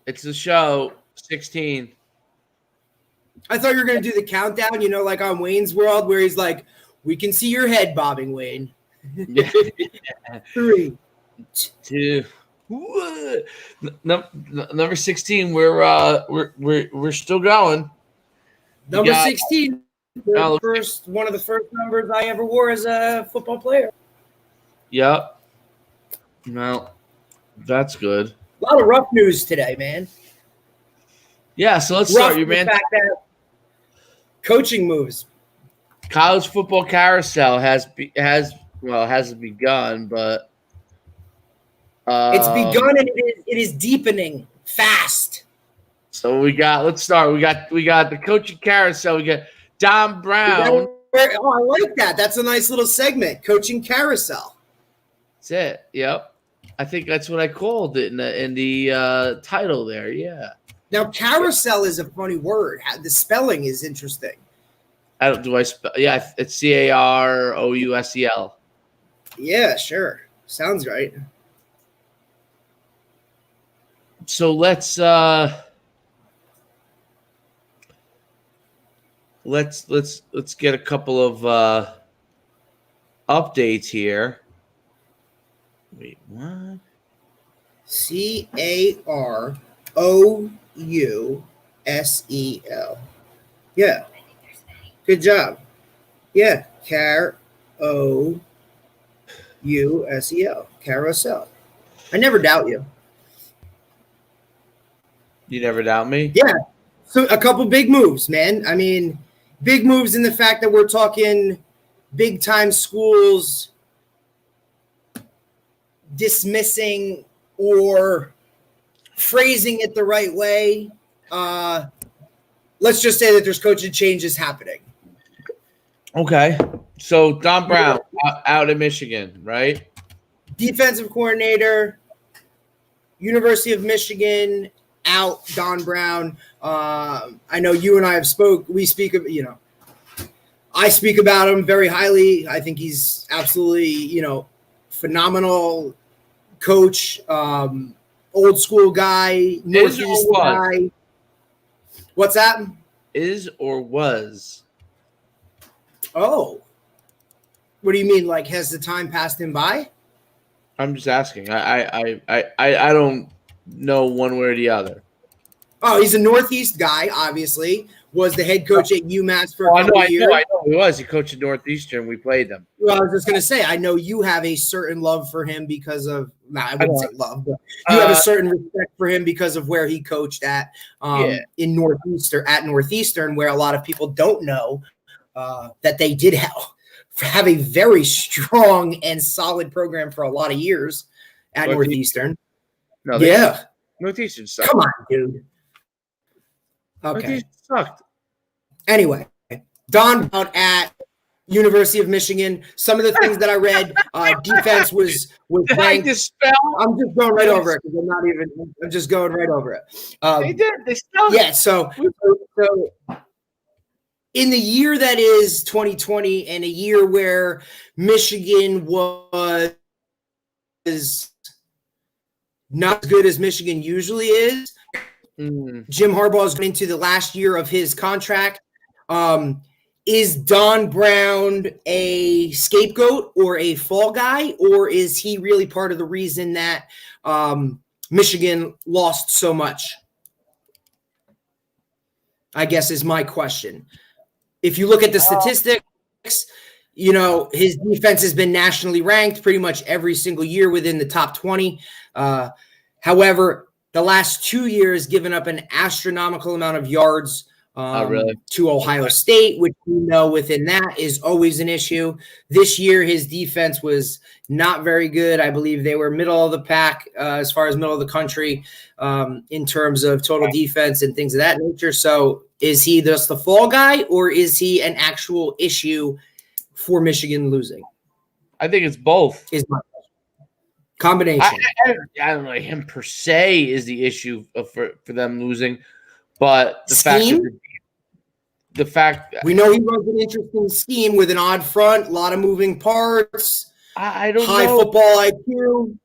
It's the show 16. I thought you were going to do the countdown, like on Wayne's World, where he's like, we can see your head bobbing, Wayne. 3, 2. Number 16. We're still going. Number 16. One of the first numbers I ever wore as a football player. Yep. Well, that's good. A lot of rough news today, man. Yeah, so let's start. Your man. Coaching moves. College football carousel hasn't begun, but it's begun and it is deepening fast. So let's start. We got the coaching carousel. We got Don Brown. I like that. That's a nice little segment. Coaching carousel. That's it. Yep. I think that's what I called it in the title there. Yeah. Now, carousel is a funny word. The spelling is interesting. Yeah, it's CAROUSEL. Yeah, sure. Sounds right. So let's get a couple of updates here. Wait, what? CAROUSEL. Yeah. Good job. Yeah. CAROUSEL. Carousel. I never doubt you. You never doubt me? Yeah. So a couple big moves, man. I mean, big moves in the fact that we're talking big-time schools dismissing or phrasing it the right way. Let's just say that there's coaching changes happening. Okay. So Don Brown out of Michigan, right? Defensive coordinator, University of Michigan, out Don Brown. I know you and I have we speak of, I speak about him very highly. I think he's absolutely, phenomenal coach, old school guy, Northeast guy. What's that? Is or was? Oh. What do you mean? Like, has the time passed him by? I'm just asking. I don't know one way or the other. Oh, he's a Northeast guy, obviously. Was the head coach at UMass for a couple years. I know he was. He coached at Northeastern. We played them. Well, I was just going to say, I know you have a certain love for him because of – I wouldn't say love, but you have a certain respect for him because of where he coached at in Northeastern, where a lot of people don't know that they did have a very strong and solid program for a lot of years at Northeastern. No, Northeastern sucked. Come on, dude. Okay. Northeastern sucked. Anyway, Don Brown at University of Michigan. Some of the things that I read, defense was ranked. I'm just going right over it because I'm just going right over it. They did. They spelled it. So in the year that is 2020 and a year where Michigan was not as good as Michigan usually is, Jim Harbaugh is going into the last year of his contract. Is Don Brown a scapegoat or a fall guy, or is he really part of the reason that Michigan lost so much? I guess is my question. If you look at the statistics, his defense has been nationally ranked pretty much every single year within the top 20. However, the last 2 years given up an astronomical amount of yards to Ohio State, which we know within that is always an issue. This year, his defense was not very good. I believe they were middle of the pack as far as middle of the country in terms of total defense and things of that nature. So is he just the fall guy, or is he an actual issue for Michigan losing? I think it's both. Is my combination. I don't know. Him per se is the issue for them losing, but the fact we know he runs an interesting scheme with an odd front, a lot of moving parts. I don't high know. Football IQ.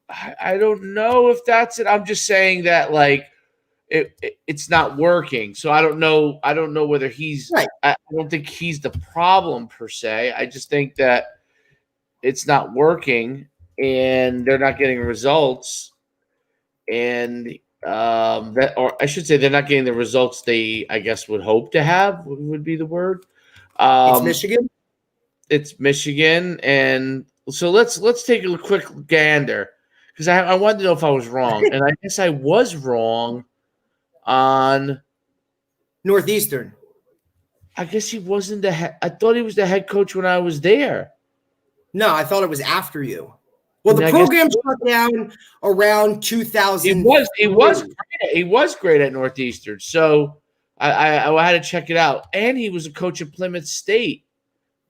I don't know if that's it. I'm just saying that like it's not working. So I don't know. I don't know whether he's. Right. I don't think he's the problem per se. I just think that it's not working and they're not getting results. And that, or I should say, they're not getting the results they, I guess, would hope to have. Would be the word. It's Michigan. It's Michigan, and so let's take a quick gander because I wanted to know if I was wrong, and I guess I was wrong on Northeastern. I guess he wasn't the head. I thought he was the head coach when I was there. No, I thought it was after you. Well, the program shut down around 2000. He was great at Northeastern, so I had to check it out. And he was a coach at Plymouth State.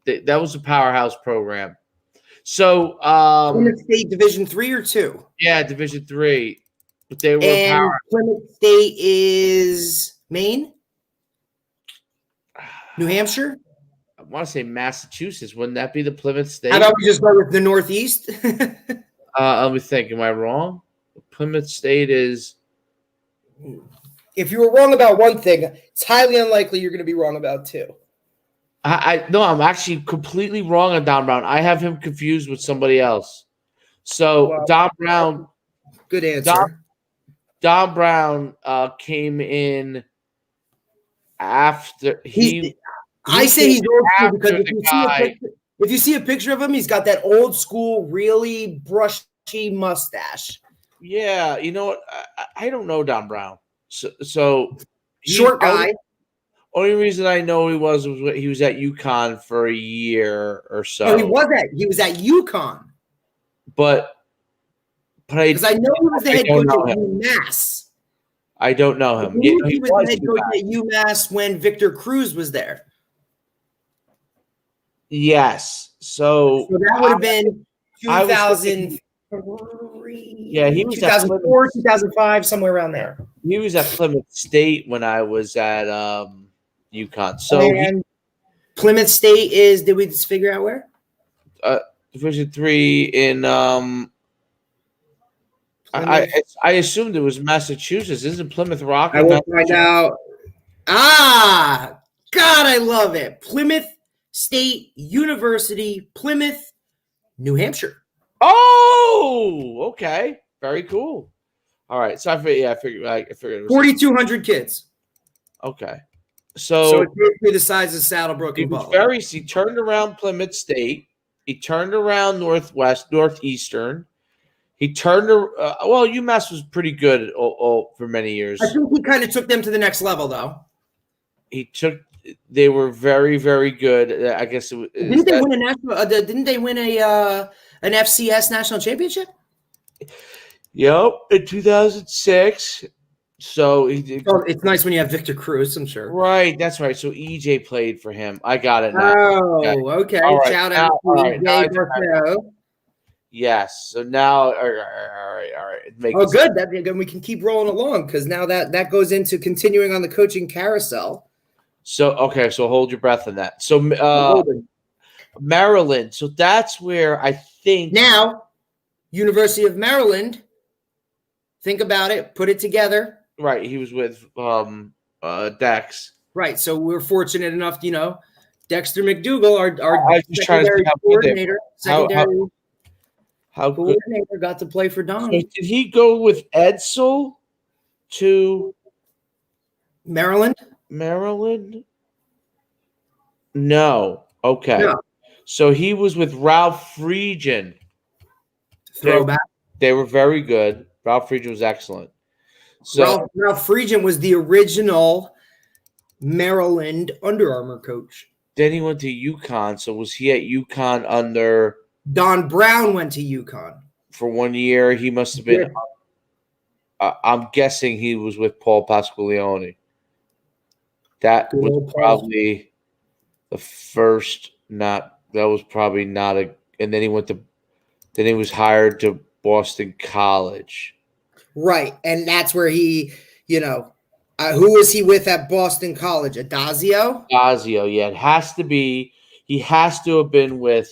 That was a powerhouse program. So Plymouth State Division III or II? Yeah, Division III. But they were powerhouse. Plymouth State is Maine? New Hampshire? I want to say Massachusetts. Wouldn't that be the Plymouth State? How about we just go with the Northeast? Let me think. Am I wrong? Plymouth State is. If you were wrong about one thing, it's highly unlikely you're going to be wrong about two. No, I'm actually completely wrong on Don Brown. I have him confused with somebody else. So Don Brown. Good answer. Don Brown came in after he. I say he's old school because if you see a picture of him, he's got that old school, really brushy mustache. Yeah, you know what? I don't know Don Brown. So short guy. Only reason I know he was he was at UConn for a year or so. No, he was at UConn. But because I know he was the head coach at UMass. I don't know him. He was the head coach at UMass when Victor Cruz was there. Yes. So that would have been 2003. Yeah, he was 2004, 2005, somewhere around there. He was at Plymouth State when I was at UConn. So Plymouth State is, did we just figure out where? Division III in I assumed it was Massachusetts. Isn't Plymouth Rock? I will find out. God, I love it. Plymouth State University, Plymouth, New Hampshire. Oh, okay. Very cool. All right. So I figured it was 4,200 kids. Okay. So it's basically the size of Saddlebrook and Butler. He turned around Plymouth State. He turned around Northeastern. He turned UMass was pretty good for many years. I think he kind of took them to the next level, though. They were very, very good. I guess it was. Didn't they win a national? Didn't they win an FCS national championship? Yep, in 2006. So it's nice when you have Victor Cruz, I'm sure. Right, that's right. So EJ played for him. I got it now. Oh, okay. Right, shout out to EJ. Yes. So now, all right. Good. Then we can keep rolling along because now that goes into continuing on the coaching carousel. So hold your breath on that. So Maryland. So that's where I think now University of Maryland. Think about it. Put it together. Right. He was with Dex. Right. So we're fortunate enough, Dexter McDougal, our secondary coordinator, how coordinator got to play for Don. So did he go with Edsel to Maryland? No. Okay. No. So he was with Ralph Friedgen. Throwback. They were very good. Ralph Friedgen was excellent. So Ralph Friedgen was the original Maryland Under Armour coach. Then he went to UConn. So was he at UConn under Don Brown? Went to UConn for 1 year. He must have been. I'm guessing he was with Paul Pasqualeone. That was probably the first. That was probably not a. And then he went to. Then he was hired to Boston College. Right, and that's where he, who was he with at Boston College? Adazio? Adazio, yeah. It has to be. He has to have been with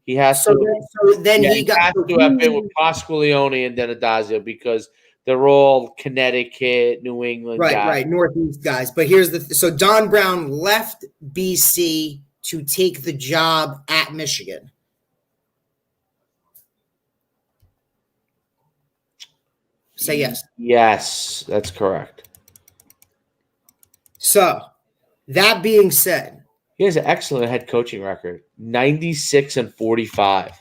He has So to. then Yeah, he got has to have been with Pasqualeone and then Depascale because they're all Connecticut, New England guys. Right, Northeast guys. But here's so Don Brown left BC to take the job at Michigan. Say yes. Yes, that's correct. So, that being said, he has an excellent head coaching record, 96-45.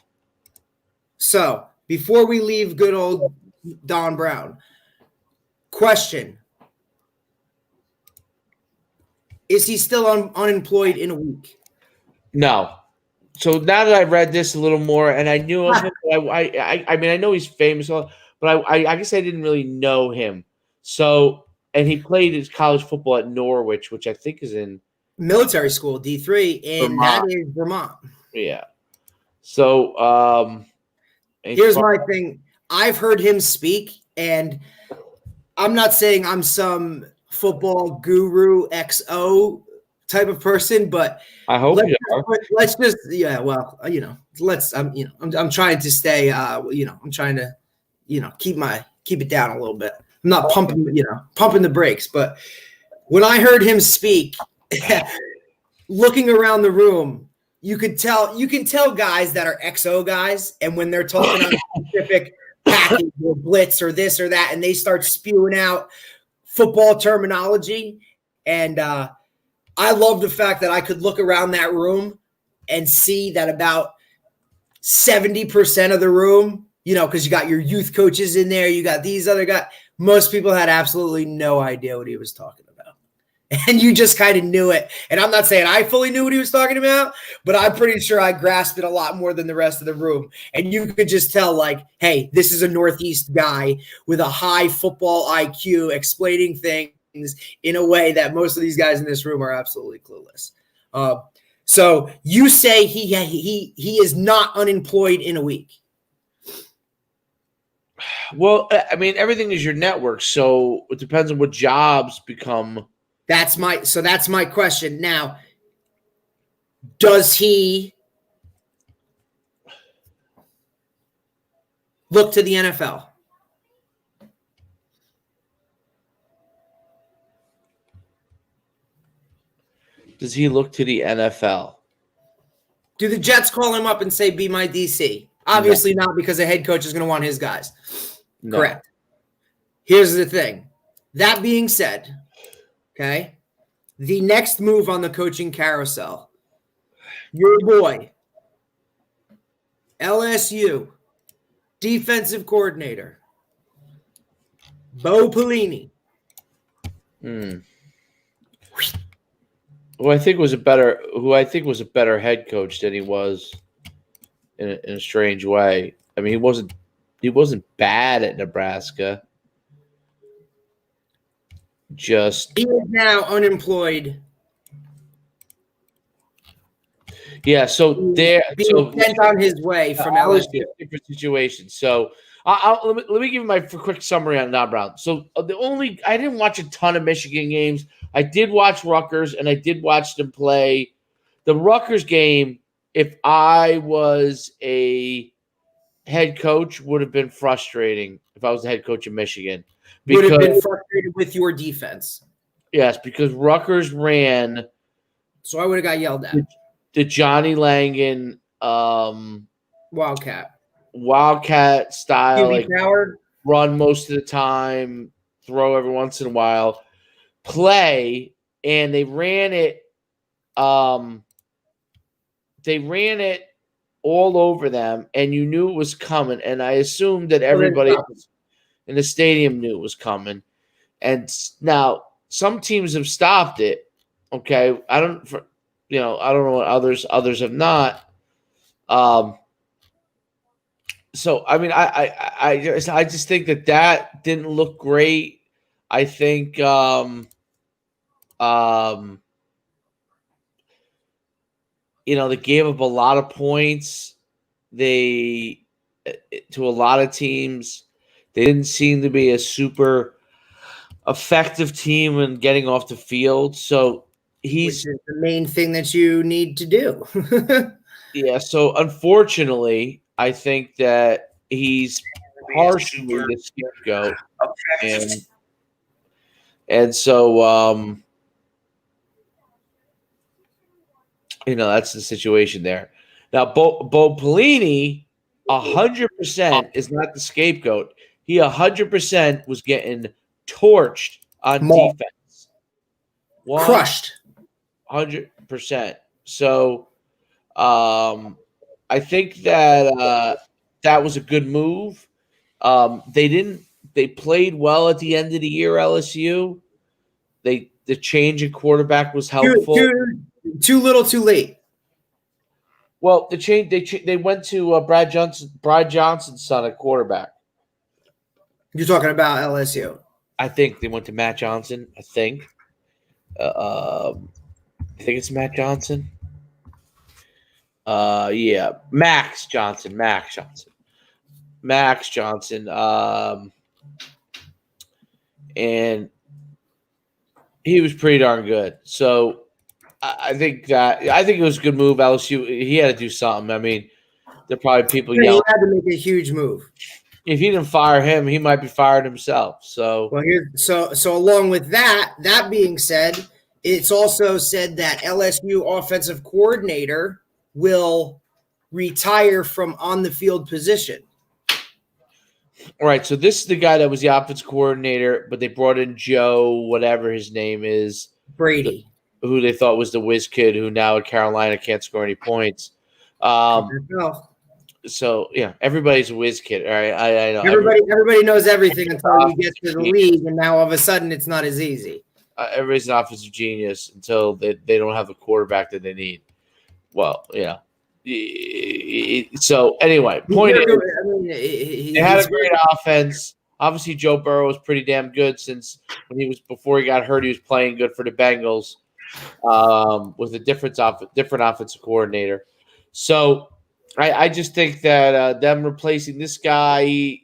So, before we leave good old Don Brown, question. Is he still unemployed in a week? No. So now that I've read this a little more, and I knew of him, I mean, I know he's famous, but I guess I didn't really know him. So, and he played his college football at Norwich, which I think is in military school, D3, and Vermont. That is Vermont. Yeah. So, here's my thing. I've heard him speak, and I'm not saying I'm some football guru XO type of person, but I hope you are. Let's just, well, I'm trying to stay, I'm trying to, keep it down a little bit. I'm not pumping the brakes, but when I heard him speak, looking around the room, you can tell guys that are XO guys, and when they're talking on a specific package or blitz or this or that, and they start spewing out football terminology, and I love the fact that I could look around that room and see that about 70% of the room, because you got your youth coaches in there, you got these other guys. Most people had absolutely no idea what he was talking about. And you just kind of knew it. And I'm not saying I fully knew what he was talking about, but I'm pretty sure I grasped it a lot more than the rest of the room. And you could just tell, like, hey, this is a Northeast guy with a high football IQ explaining things in a way that most of these guys in this room are absolutely clueless. So you say he is not unemployed in a week. Well, I mean, everything is your network, so it depends on what jobs become. That's my question. Now, does he look to the NFL? Does he look to the NFL? Do the Jets call him up and say, be my DC? Obviously not, because the head coach is going to want his guys. No. Correct. Here's the thing. That being said, okay, the next move on the coaching carousel, your boy, LSU, defensive coordinator, Bo Pelini. Who I think was a better head coach than he was in a strange way. I mean, he wasn't bad at Nebraska. He is now unemployed. Yeah, so sent on his way from LSU. Different situation. So let me give you my quick summary on Don Brown. So I didn't watch a ton of Michigan games. I did watch Rutgers, and I did watch them play. The Rutgers game, if I was a head coach, would have been frustrating if I was the head coach of Michigan. Would have been frustrated with your defense. Yes, because Rutgers ran. So I would have got yelled at. The Johnny Langan Wildcat style, like Howard. Run most of the time, throw every once in a while, play, and they ran it. They ran it all over them, and you knew it was coming. And I assumed that everybody in the stadium knew it was coming. And now some teams have stopped it. Okay, I don't know what others have not. So I mean, I just think that didn't look great. I think they gave up a lot of points. To a lot of teams, they didn't seem to be a super effective team in getting off the field. So which is the main thing that you need to do. Yeah, so unfortunately, I think that he's partially the scapegoat, and so that's the situation there. Now, Bo Pelini, 100% is not the scapegoat. He 100% was getting torched on defense. Crushed. 100%. So, I think that that was a good move. They played well at the end of the year, LSU. The change in quarterback was helpful. Too little, too late. Well, they went to Brad Johnson's son at quarterback. You're talking about LSU. I think they went to Matt Johnson. I think it's Matt Johnson. Yeah, Max Johnson. And he was pretty darn good. So I think it was a good move. LSU, he had to do something. I mean, there are probably people yelling. He had to make a huge move. If he didn't fire him, he might be fired himself. So, so along with that being said, it's also said that LSU offensive coordinator will retire from on the field position. All right, so this is the guy that was the offensive coordinator, but they brought in Joe, whatever his name is, Brady, who they thought was the whiz kid, who now at Carolina can't score any points. So yeah, everybody's a whiz kid. All right, I know. Everybody knows everything until you get to the league, and now all of a sudden it's not as easy. Everybody's an offensive genius until they don't have the quarterback that they need. Well, yeah. So anyway, point is, they had a great offense. Obviously, Joe Burrow was pretty damn good since before he got hurt. He was playing good for the Bengals with a different offensive coordinator. So I just think that them replacing this guy,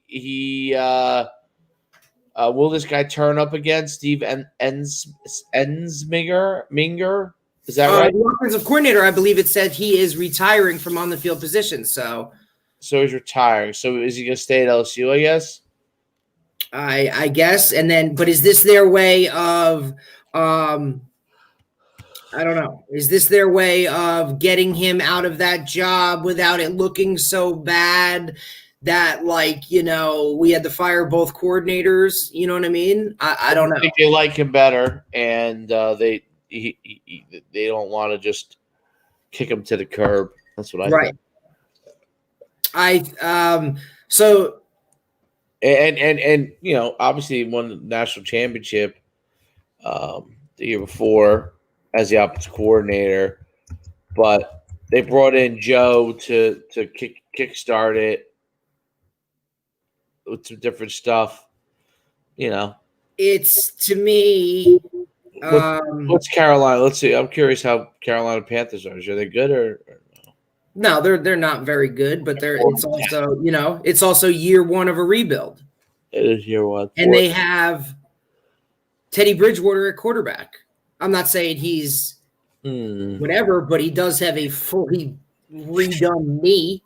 will this guy turn up again? Steve Ensminger? Is that right? The offensive coordinator, I believe it said he is retiring from on the field position. So he's retiring. So is he going to stay at LSU? I guess. I guess, and then, but is this their way of? I don't know. Is this their way of getting him out of that job without it looking so bad that, we had to fire both coordinators? You know what I mean? I don't know. I think they like him better, and they don't want to just kick him to the curb. That's what I think. So and obviously he won the national championship the year before as the offensive coordinator, but they brought in Joe to kickstart it with some different stuff. It's, to me. What's Carolina? Let's see. I'm curious how Carolina Panthers are. Are they good or no? They're not very good, but it's also year one of a rebuild. It is year one, and they have Teddy Bridgewater at quarterback. I'm not saying he's whatever, but he does have a fully redone knee.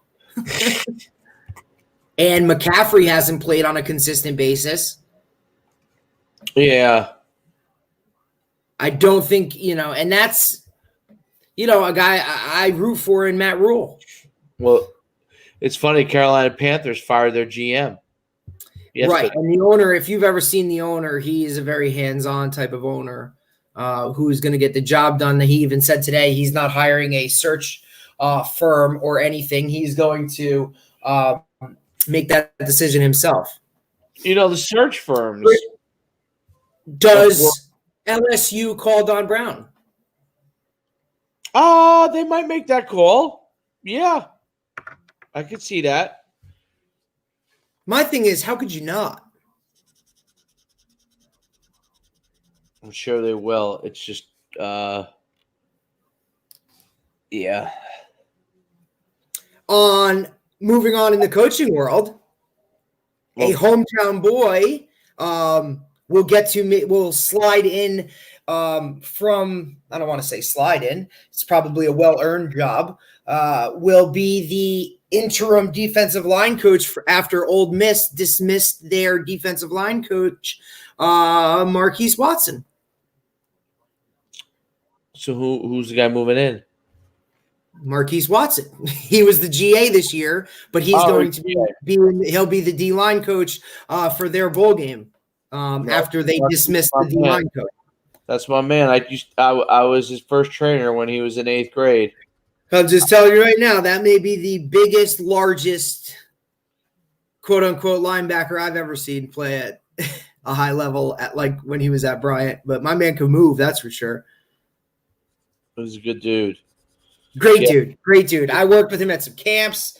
And McCaffrey hasn't played on a consistent basis. Yeah. I don't think, and that's, a guy I root for in Matt Rule. Well, it's funny. Carolina Panthers fired their GM. Right. And the owner, if you've ever seen the owner, he is a very hands-on type of owner who's going to get the job done. He even said today he's not hiring a search firm or anything. He's going to make that decision himself. The search firms. Does LSU call Don Brown? They might make that call. Yeah. I could see that. My thing is, how could you not? I'm sure they will. It's just, yeah. Moving on in the coaching world, a hometown boy will slide in from, I don't want to say slide in. It's probably a well-earned job. will be the interim defensive line coach after Ole Miss dismissed their defensive line coach, Marquis Watson. So who's the guy moving in? Marquis Watson. He was the GA this year, but he's going to he'll be the D-line coach for their bowl game after they dismissed the D-line coach. That's my man. I was his first trainer when he was in 8th grade. I'm just telling you right now, that may be the biggest, largest, quote-unquote linebacker I've ever seen play at a high level at like when he was at Bryant. But my man could move, that's for sure. He was a good dude. Great dude. I worked with him at some camps,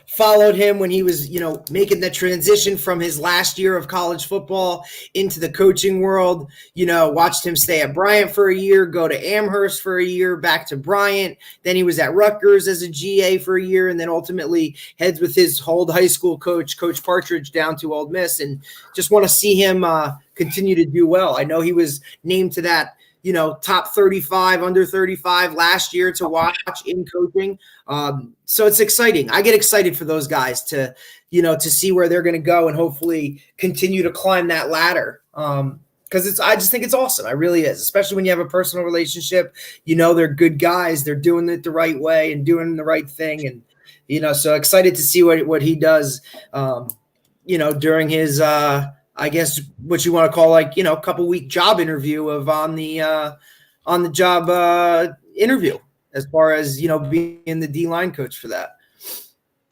followed him when he was, making the transition from his last year of college football into the coaching world, watched him stay at Bryant for a year, go to Amherst for a year, back to Bryant. Then he was at Rutgers as a GA for a year, and then ultimately heads with his old high school coach, Coach Partridge, down to Ole Miss, and just want to see him continue to do well. I know he was named to that top 35, under 35 last year to watch in coaching. So it's exciting. I get excited for those guys to see where they're going to go and hopefully continue to climb that ladder. Because I just think it's awesome. It really is, especially when you have a personal relationship. They're good guys. They're doing it the right way and doing the right thing. And, so excited to see what he does, during his I guess what you want to call a couple week job interview on the job interview as far as, being the D-line coach for that.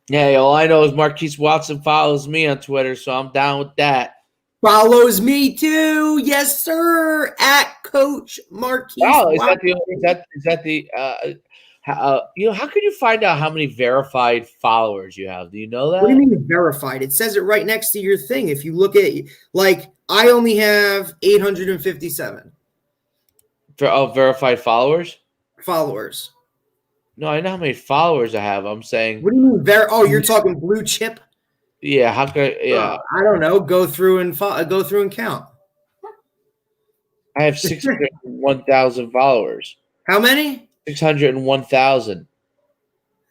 Yeah, all I know is Marquis Watson follows me on Twitter, so I'm down with that. Follows me too. Yes, sir. At Coach Marquis. Wow, Watson. How can you find out how many verified followers you have? Do you know that? What do you mean verified? It says it right next to your thing. If you look at I only have 857 verified followers. No, I know how many followers I have. I'm saying. What do you mean you're talking blue chip? Yeah, how could yeah? I don't know. Go through and count. I have 601,000 followers. How many? 601,000.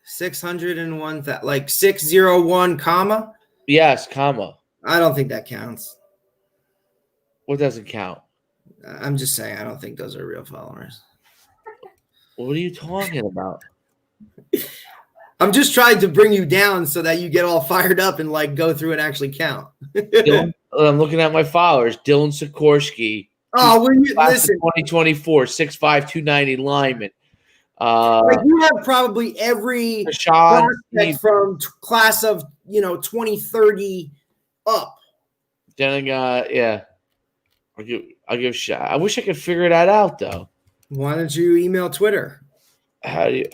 601,000, like 601, comma? Yes, comma. I don't think that counts. What doesn't count? I'm just saying, I don't think those are real followers. What are you talking about? I'm just trying to bring you down so that you get all fired up and go through and actually count. I'm looking at my followers. Dylan Sikorsky. Oh, when you listen, 2024, 6'5", 290 lineman. You have probably every prospect from class of 2030 up. Then yeah, I'll give a shot. I wish I could figure that out though. Why don't you email Twitter? How do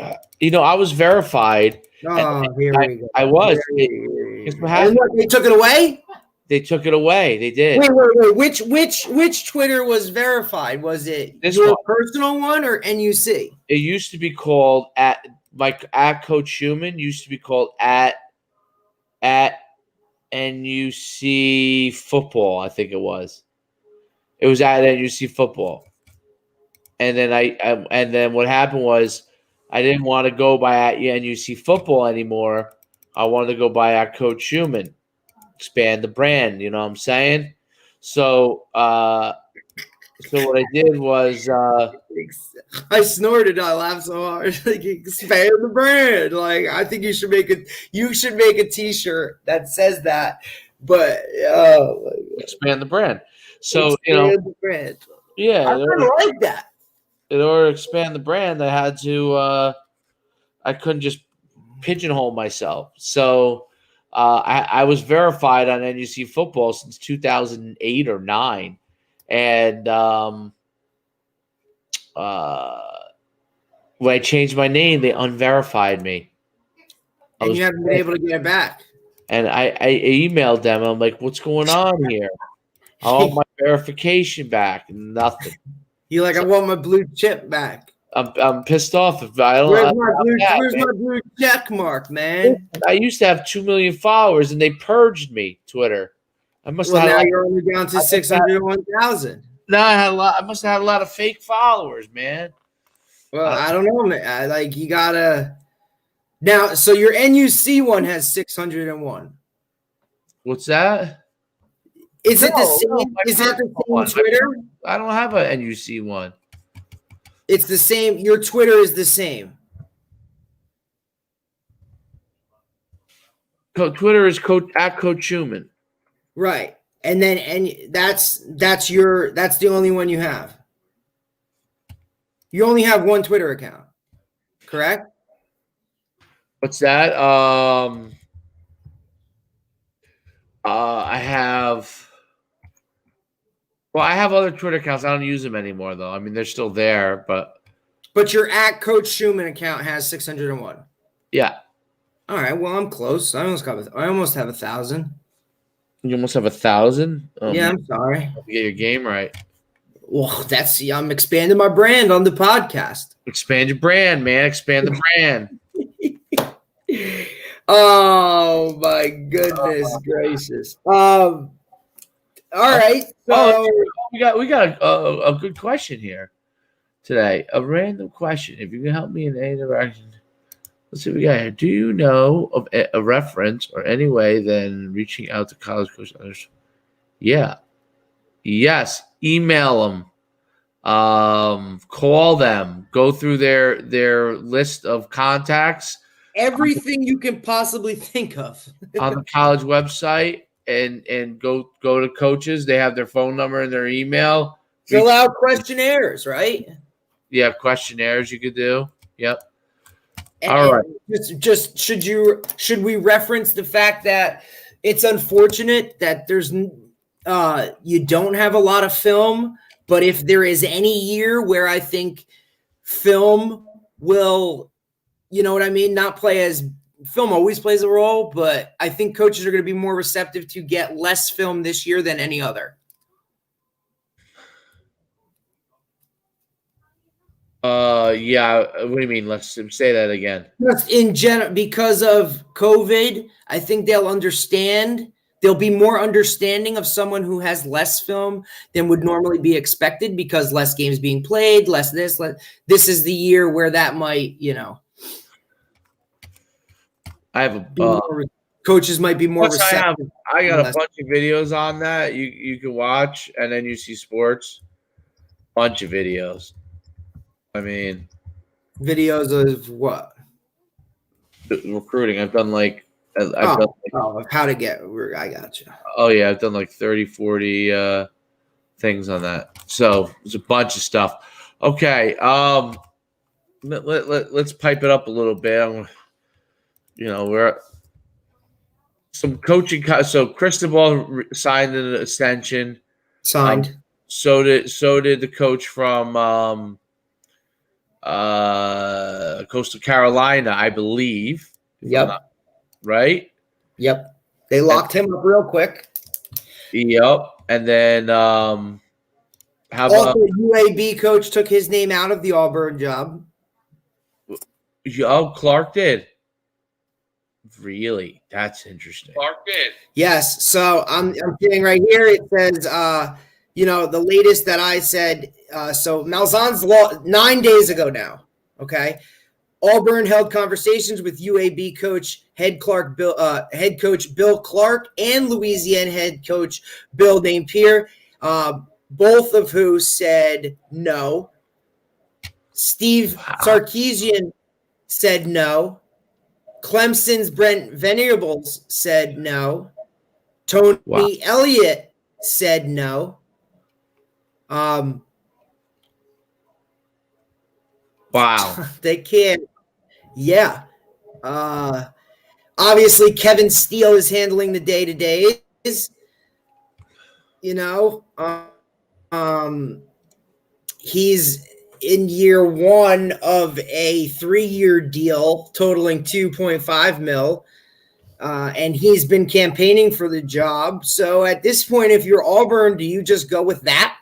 you? I was verified. Oh, here we go. I was. They took it away. They took it away. They did. Wait. Which Twitter was verified? Was it your personal one or NUC? It used to be called at Coach Schuman. Used to be called at NUC Football. I think it was. It was at NUC Football. And then and then what happened was I didn't want to go by at NUC Football anymore. I wanted to go by at Coach Schuman. Expand the brand, you know what I'm saying? So what I did was I snorted. I laughed so hard. Expand the brand. I think you should make a T-shirt that says that. But expand the brand. So expand the brand. Yeah, I kind of like that. In order to expand the brand, I had to. I couldn't just pigeonhole myself. So. I was verified on NUC Football since 2008 or 9, and when I changed my name, they unverified me. And you haven't been able to get it back. And I emailed them. I'm like, "What's going on here? I want my verification back." Nothing. You're like, "I want my blue chip back." I'm pissed off. If I don't. Where's my blue check mark, man? I used to have 2 million followers, and they purged me. Twitter. I must have. Now you're only down to 601,000. No, I must have had a lot of fake followers, man. Well, I don't know, man. You gotta. Now, so your NUC one has 601. What's that? Is it the same? Is it the same Twitter? I don't have a NUC one. It's the same. Your Twitter is the same. Twitter is at Coach Schuman. Right. And that's the only one you have. You only have one Twitter account, correct? What's that? I have other Twitter accounts. I don't use them anymore though. I mean, they're still there, but your at Coach Schuman account has 601. Yeah. All right. Well, I'm close. I almost have 1,000. You almost have 1,000? Yeah, man. I'm sorry. Get your game right. Well, I'm expanding my brand on the podcast. Expand your brand, man. Expand the brand. Oh my goodness gracious. All right. So we got a good question here today. A random question. If you can help me in any direction. Let's see what we got here. Do you know of a reference or any way then reaching out to college coaches? Yeah. Yes. Email them. Call them. Go through their list of contacts. Everything you can possibly think of on the college website and go to coaches. They have their phone number and their email. Fill out questionnaires, right? Yeah, questionnaires you could do. Yep. All right. Just should we reference the fact that it's unfortunate that there's you don't have a lot of film, but if there is any year where I think film will, you know what I mean, not play as film always plays a role, but I think coaches are going to be more receptive to get less film this year than any other. Yeah. What do you mean? Let's say that again. Just in general, because of COVID, I think they'll understand. They'll be more understanding of someone who has less film than would normally be expected because less games being played, less this. This is the year where that might, I have coaches might be more receptive. I got a bunch of videos on that you can watch, and then NUC Sports, bunch of videos. I mean, videos of what? Recruiting. I've done how to get. I got you. Oh yeah, I've done like 30, 40 things on that. So there's a bunch of stuff. Okay, let's pipe it up a little bit. We're some coaching. So Cristobal signed an extension. Signed. So did the coach from Coastal Carolina, I believe. Yep. Right? Yep. They locked him up real quick. Yep. And then how about UAB coach took his name out of the Auburn job? Oh, Clark did. Really? That's interesting. Clark did. Yes. So I'm seeing right here. It says, the latest that I said. So Malzahn's law 9 days ago now. Okay. Auburn held conversations with UAB coach head coach Bill Clark and Louisiana head coach Bill Napier, both of who said no. Steve Sarkisian said no. Clemson's Brent Venables said no. Tony Elliott said no. Wow. They can't. Yeah. Obviously, Kevin Steele is handling the day-to-days. He's in year one of a 3-year deal totaling $2.5 million. And he's been campaigning for the job. So at this point, if you're Auburn, do you just go with that?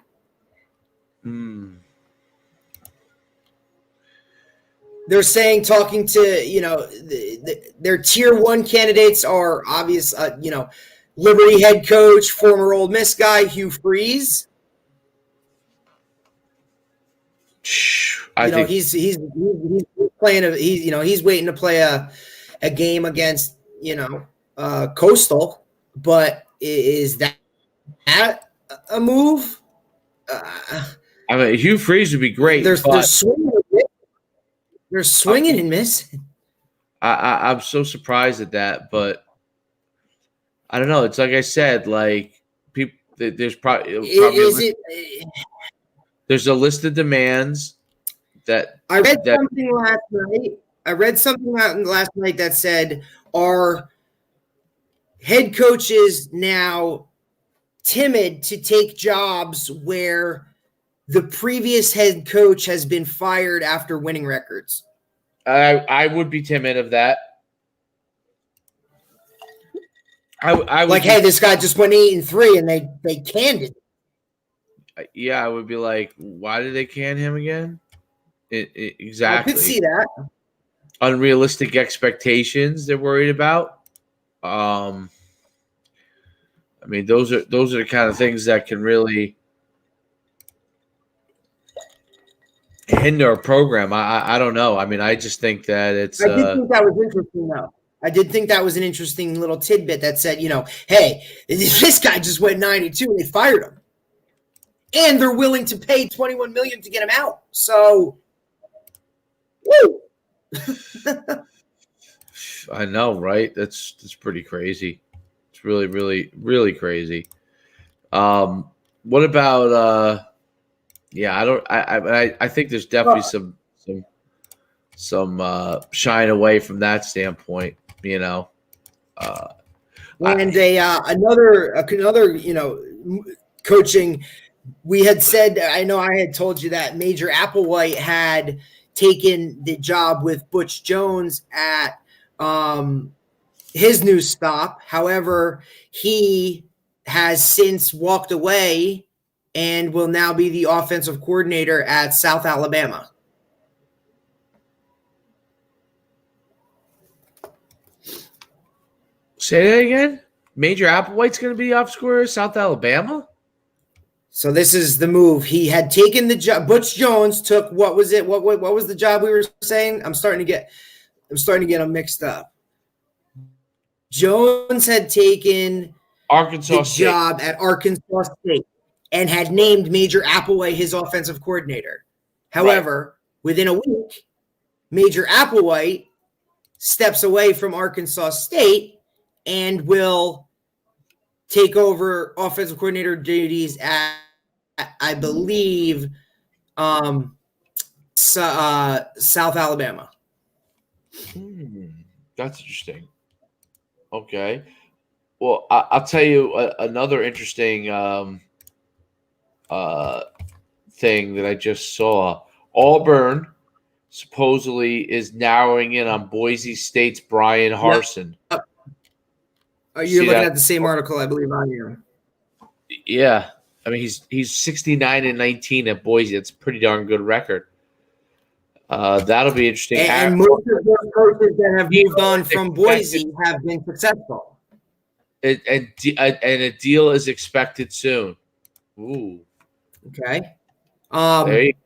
They're saying, talking to, their tier one candidates are obvious, Liberty head coach, former Ole Miss guy, Hugh Freeze. he's playing he's waiting to play a game against Coastal, but is that a move? I mean, Hugh Freeze would be great. They're swinging and missing. I'm so surprised at that, but I don't know. It's like I said, like people. There's probably there's a list of demands that I read something last night. I read something last night that said, are head coaches now timid to take jobs where the previous head coach has been fired after winning records? I would be timid of that. I would like, hey, this guy just went 8-3 and they canned it. Yeah, I would be like, why did they can him again? Exactly. I could see that. Unrealistic expectations they're worried about. I mean, those are the kind of things that can really hinder a program. I don't know. I mean, I just think that it's. I did think that was interesting, though. I did think that was an interesting little tidbit that said, hey, this guy just went 92 and they fired him, and they're willing to pay $21 million to get him out. So, woo. I know, right? That's pretty crazy. It's really, really, really crazy. What about? Yeah, I think there's definitely some shine away from that standpoint. Another coaching. We had said, I know I had told you that Major Applewhite had taken the job with Butch Jones at his new stop. However, he has since walked away and will now be the offensive coordinator at South Alabama. Say that again? Major Applewhite's going to be off scorer South Alabama? So this is the move. He had taken the job. Butch Jones took, what was it? What was the job we were saying? I'm starting to get them mixed up. Jones had taken Arkansas the State. Job at Arkansas State and had named Major Applewhite his offensive coordinator. However, within a week, Major Applewhite steps away from Arkansas State and will take over offensive coordinator duties at, I believe, South Alabama. That's interesting. Okay. Well, I'll tell you another interesting thing that I just saw. Auburn supposedly is narrowing in on Boise State's Brian Harsin. Yep. You're looking at the same article, I believe, on here. Yeah. I mean, he's 69-19 at Boise. It's a pretty darn good record. That'll be interesting. And most of those coaches that have moved on from Boise have been successful. And a deal is expected soon. Ooh. Okay. There you go.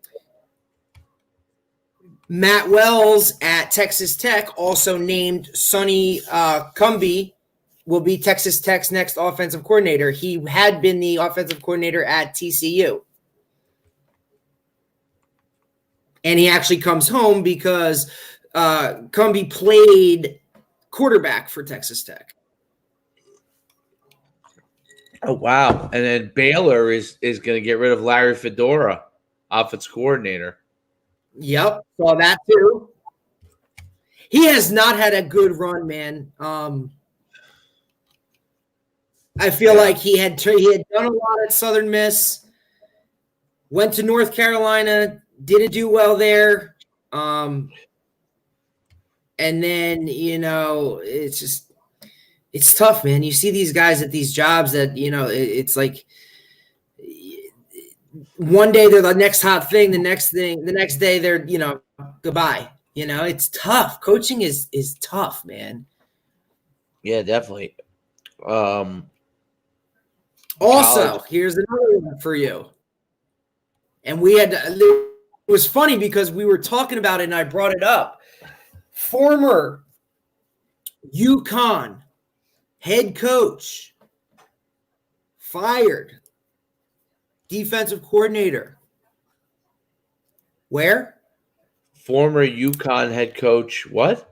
Matt Wells at Texas Tech also named Sonny Cumbie will be Texas Tech's next offensive coordinator. He had been the offensive coordinator at TCU. And he actually comes home because Cumbie played quarterback for Texas Tech. Oh, wow. And then Baylor is going to get rid of Larry Fedora, offensive coordinator. Yep, saw that too. He has not had a good run, man. I feel like he had done a lot at Southern Miss, went to North Carolina, didn't do well there. And then, it's tough, man. You see these guys at these jobs that, it's like one day they're the next hot thing, the next day they're, goodbye. It's tough. Coaching is tough, man. Yeah, definitely. Also, here's another one for you. And we had was funny because we were talking about it and I brought it up. Former UConn head coach fired, defensive coordinator. Where? Former UConn head coach. What?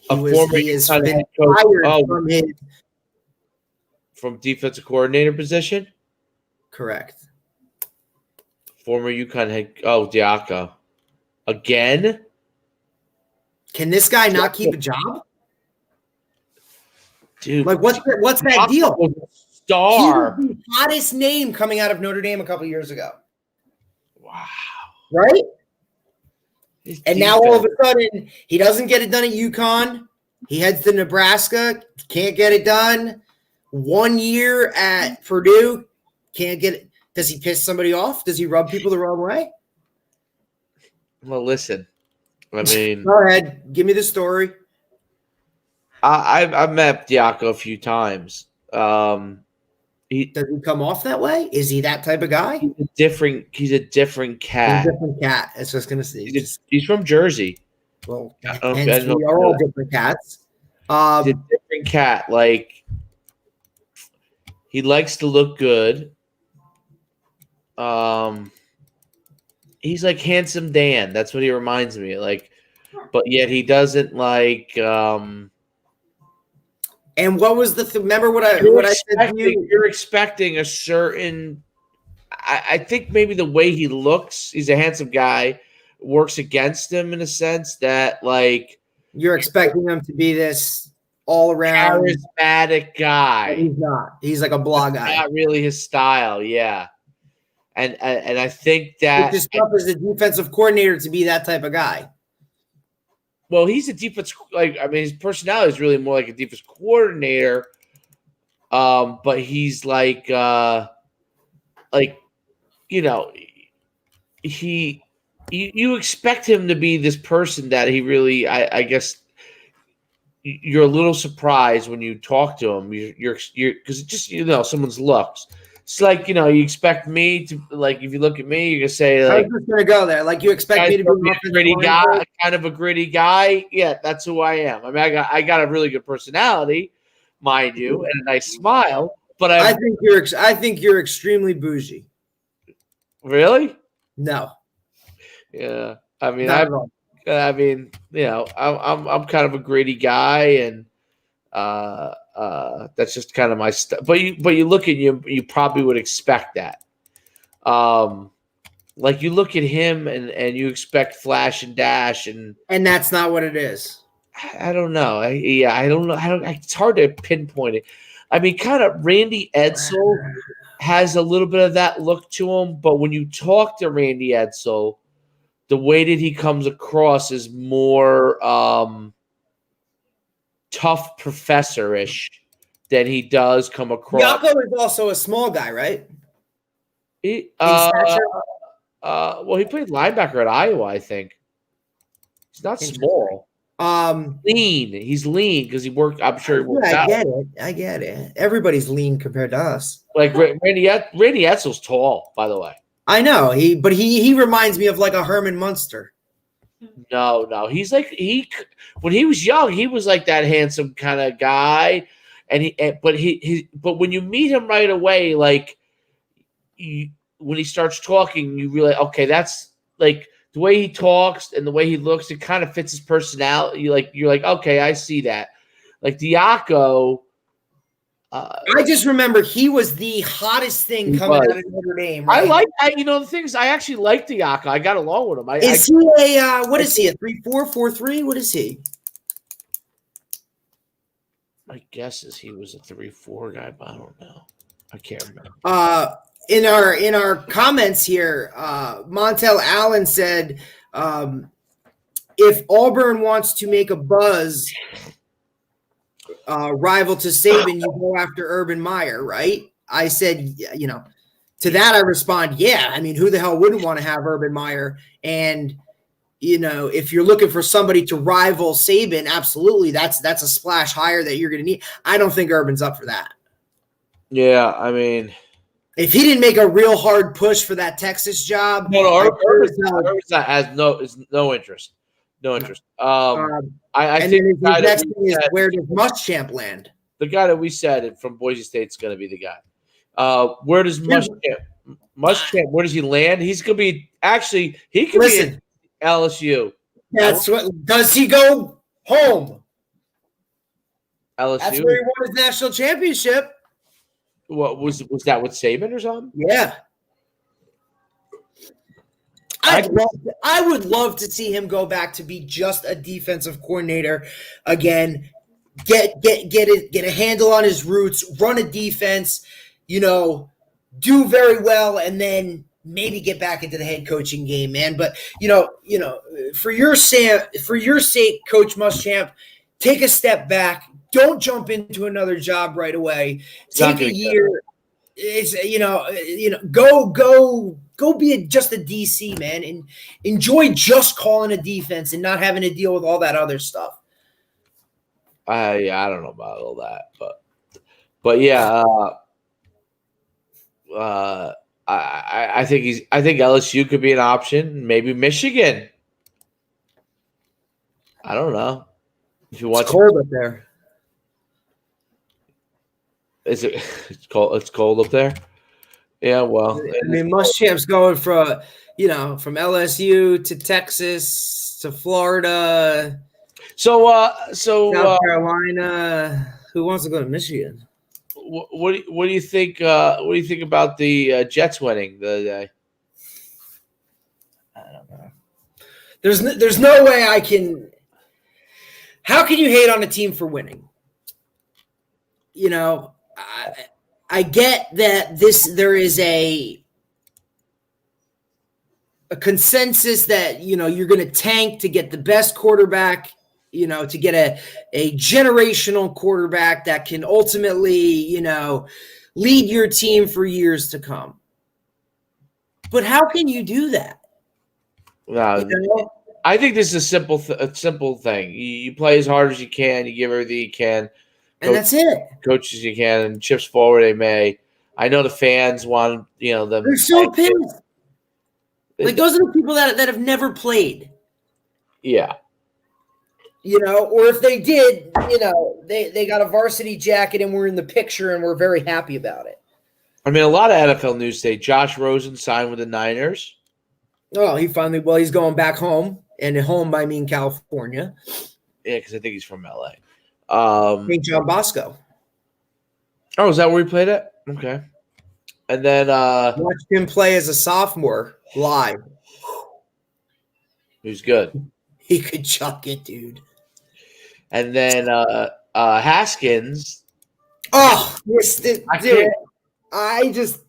He has been fired from defensive coordinator position. Correct. Former UConn head. Oh, Diaco. Again? Can this guy not keep a job? Dude, like what's that deal? Star. He was the hottest name coming out of Notre Dame a couple of years ago. Wow. Right? And now all of a sudden, he doesn't get it done at UConn. He heads to Nebraska, can't get it done. 1 year at Purdue, can't get it. Does he piss somebody off? Does he rub people the wrong way? Well, listen. I mean, go ahead. Give me the story. I've met Diaco a few times. Does he come off that way? Is he that type of guy? He's a different cat. He's a different cat. It's just gonna say he's from Jersey. Well, we are all different cats. He's a different cat. Like, he likes to look good. He's like Handsome Dan. That's what he reminds me of. Like, but yet he doesn't like. And what was the? Remember what I said to you? You're expecting a certain. I think maybe the way he looks. He's a handsome guy. Works against him in a sense that like you're expecting him to be this all around charismatic guy. But he's not. He's like a blah guy. Not really his style. Yeah. And I think that it's tough as a defensive coordinator to be that type of guy. Well, he's a defense his personality is really more like a defense coordinator. But he's like you expect him to be this person that he really I guess you're a little surprised when you talk to him. You're because just someone's looks. It's like, you expect me to, like, if you look at me, you're going to say, like, I was just going to go there. Like, you expect me to be a gritty guy, kind of a gritty guy. Yeah, that's who I am. I mean, I got a really good personality, mind you, and a nice smile. But I think you're extremely bougie. Really? No. Yeah. I mean, I'm kind of a gritty guy, and that's just kind of my stuff. But you look at you probably would expect that. Like you look at him and you expect flash and dash, and that's not what it is. I don't know. I don't know. It's hard to pinpoint it. I mean, kind of Randy Edsall has a little bit of that look to him, but when you talk to Randy Edsall, the way that he comes across is more tough professor-ish than he does come across. Diaco is also a small guy, right? Well, he played linebacker at Iowa, I think. He's not small. Lean. He's lean because he worked. I'm sure he worked out. I get it. Everybody's lean compared to us. Like Randy Edsall's tall, by the way. I know but he reminds me of like a Herman Munster. No. He's like when he was young, he was like that handsome kind of guy, but when you meet him right away, like when he starts talking, you realize, okay, that's like the way he talks and the way he looks. It kind of fits his personality. You're like, okay, I see that. Like Diaco. I just remember he was the hottest thing coming out of Notre Dame. Right? I like the things. I actually like Diaco. I got along with him. Is he what is he, a 3-4, 4-3? What is he? My guess is he was a 3-4 guy, but I don't know. I can't remember. In our comments here, Montel Allen said, if Auburn wants to make a buzz rival to Saban, you go after Urban Meyer, right? I said, to that I respond, yeah. I mean, who the hell wouldn't want to have Urban Meyer? And, if you're looking for somebody to rival Saban, absolutely, that's a splash hire that you're going to need. I don't think Urban's up for that. Yeah, I mean, if he didn't make a real hard push for that Texas job, Urban's has no interest. No interest. I think his next thing is, where does Muschamp land? The guy that we said from Boise State is going to be the guy. Where does Muschamp? Where does he land? He's going to be he could be at LSU. That's what. Does he go home? LSU. That's where he won his national championship. What was that with Saban or something? Yeah. I would love to see him go back to be just a defensive coordinator again. Get a handle on his roots, run a defense, do very well, and then maybe get back into the head coaching game, man. But for your sake, Coach Muschamp, take a step back. Don't jump into another job right away. Take a year. It's go be just a DC, man, and enjoy just calling a defense and not having to deal with all that other stuff. I don't know about all that, but yeah, I think LSU could be an option. Maybe Michigan. I don't know if you want. It's cold up there. Is it? It's cold. It's cold up there. Yeah, well, I mean, Muschamp's going from LSU to Texas to Florida. South Carolina. Who wants to go to Michigan? What do you think? What do you think about the Jets winning the day? I don't know. There's no way I can. How can you hate on a team for winning? I get that there is a consensus that you're going to tank to get the best quarterback. To get a generational quarterback that can ultimately, lead your team for years to come. But how can you do that? I think this is a simple thing. You play as hard as you can. You give everything you can. And that's it. Coach as you can, and chips forward they may. I know the fans want, them. They're so pissed. Like, those are the people that have never played. Yeah. Or if they did, they got a varsity jacket and we're in the picture and we're very happy about it. I mean, a lot of NFL news say Josh Rosen signed with the Niners. Oh, he's going back home. And home, I mean California. Yeah, because I think he's from LA. St. John Bosco. Oh, is that where he played at? Okay. And then watched him play as a sophomore live. He was good. He could chuck it, dude. And then Haskins. Oh, dude. I just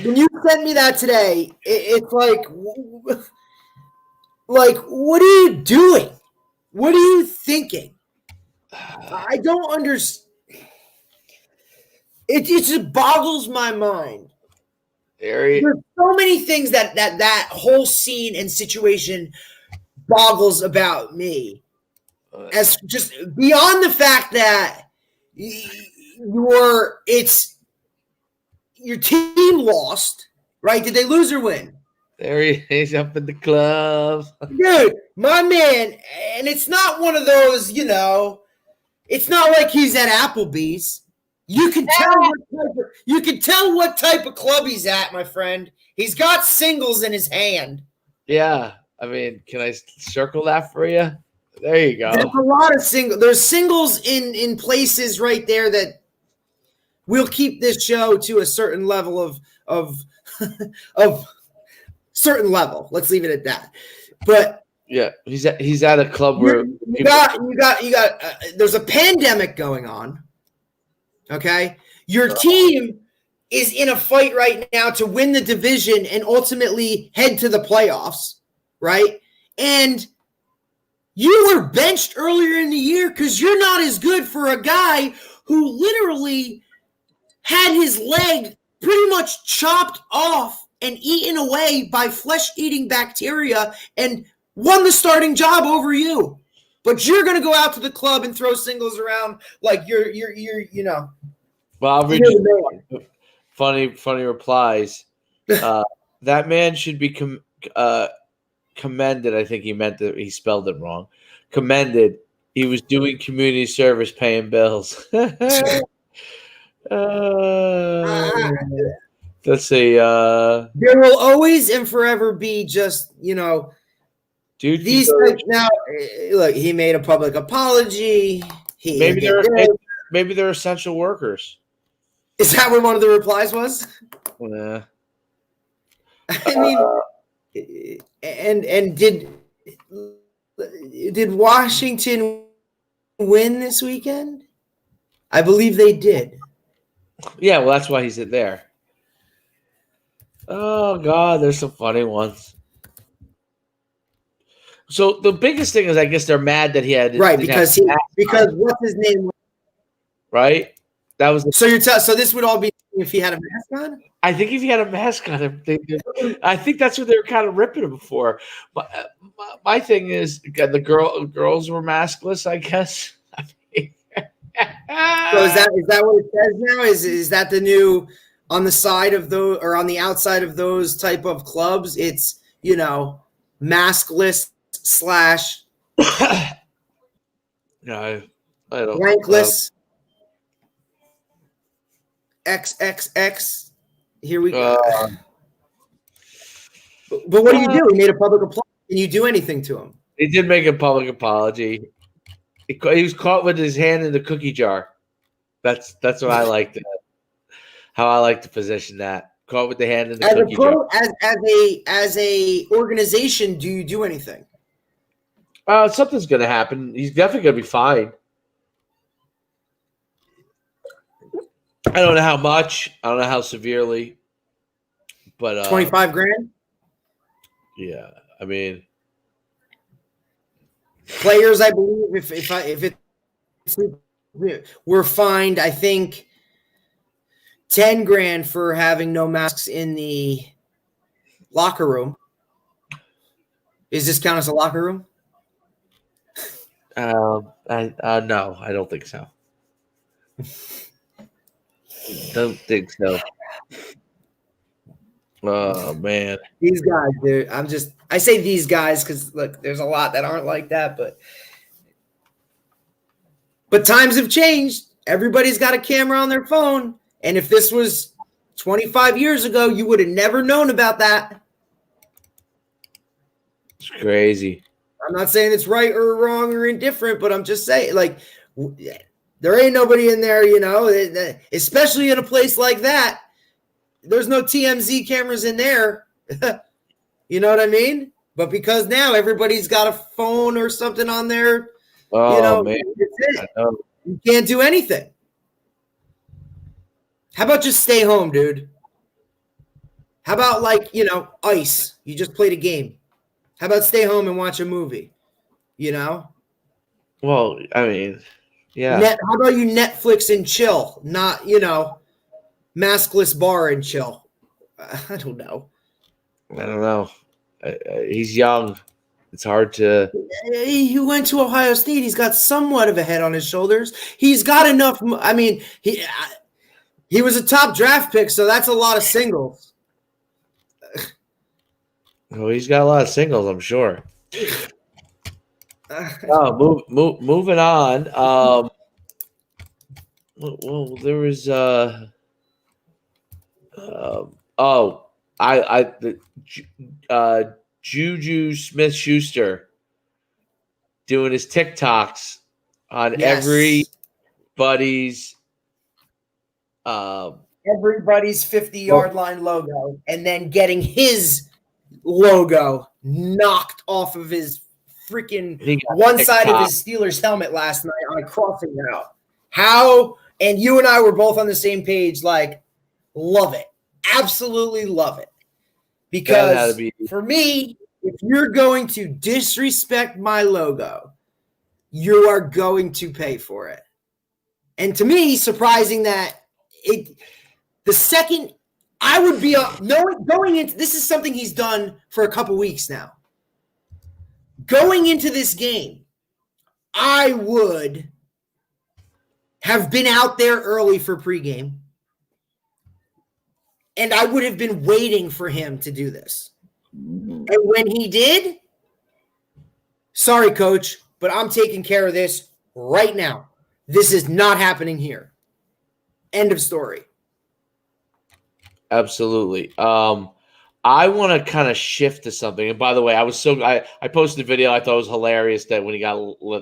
when you sent me that today, it's like what are you doing? What are you thinking? I don't understand. It just boggles my mind. There's so many things that whole scene and situation boggles about me. As just beyond the fact that your team lost, right? Did they lose or win? There he is up in the club. Dude, my man, and it's not one of those, it's not like he's at Applebee's. You can tell what type of club he's at, my friend. He's got singles in his hand. Yeah. I mean, can I circle that for you? There you go. There's a lot of singles. There's singles in places right there that will keep this show to a certain level of certain level. Let's leave it at that. But yeah, he's at a club where you got. There's a pandemic going on. Okay, your team is in a fight right now to win the division and ultimately head to the playoffs, right? And you were benched earlier in the year because you're not as good for a guy who literally had his leg pretty much chopped off and eaten away by flesh-eating bacteria and won the starting job over you. But you're going to go out to the club and throw singles around like you're. Well, I'll read you funny replies. That man should be commended. I think he meant that he spelled it wrong. Commended. He was doing community service, paying bills. Let's see. There will always and forever be just, dude. These types now. Look, he made a public apology. Maybe they're essential workers. Is that what one of the replies was? Yeah. I mean, and did Washington win this weekend? I believe they did. Yeah, well, that's why he's there. Oh God, there's some funny ones. So the biggest thing is, I guess they're mad that he had because what's his name? Right. That was so this would all be if he had a mask on. I think if he had a mask on him, I think that's what they were kind of ripping him for. But my thing is, the girls were maskless, I guess. So is that what it says now? Is that the new on the side of those or on the outside of those type of clubs? It's maskless / no, I don't blankless XXX. Here we go. But what do you do? He made a public apology. Can you do anything to him? He did make a public apology. He was caught with his hand in the cookie jar. That's what I like to. How I like to position that. Caught with the hand in the cookie jar. As a organization, do you do anything? Something's going to happen. He's definitely going to be fine. I don't know how much. I don't know how severely. But $25,000. Yeah, I mean, players. I believe we're fined, I think $10,000 for having no masks in the locker room. Is this count as a locker room? No, I don't think so. Don't think so. Oh man, these guys, dude. I say these guys because look, there's a lot that aren't like that, but times have changed. Everybody's got a camera on their phone, and if this was 25 years ago, you would have never known about that. It's crazy. I'm not saying it's right or wrong or indifferent, but I'm just saying, like, there ain't nobody in there, especially in a place like that. There's no TMZ cameras in there. You know what I mean? But because now everybody's got a phone or something on there, man. That's it. You can't do anything. How about just stay home, dude? How about ice? You just played a game. How about stay home and watch a movie? Well, I mean, yeah. How about you Netflix and chill? Not, maskless bar and chill. I don't know. He's young. It's hard to. He went to Ohio State. He's got somewhat of a head on his shoulders. He's got enough. I mean, he was a top draft pick, so that's a lot of singles. Oh, he's got a lot of singles, I'm sure. Moving on. Well, there was Juju Smith-Schuster doing his TikToks on everybody's 50-yard line logo, and then getting his logo knocked off of his freaking one side of his Steelers helmet last night on a crossing route. How? And you and I were both on the same page. Like, love it, absolutely love it. Because for me, if you're going to disrespect my logo, you are going to pay for it. And to me, surprising that the second I would be going into this is something he's done for a couple weeks now. Going into this game, I would have been out there early for pregame. And I would have been waiting for him to do this. And when he did, sorry, coach, but I'm taking care of this right now. This is not happening here. End of story. Absolutely. I want to kind of shift to something. And by the way, I posted a video. I thought it was hilarious that when he got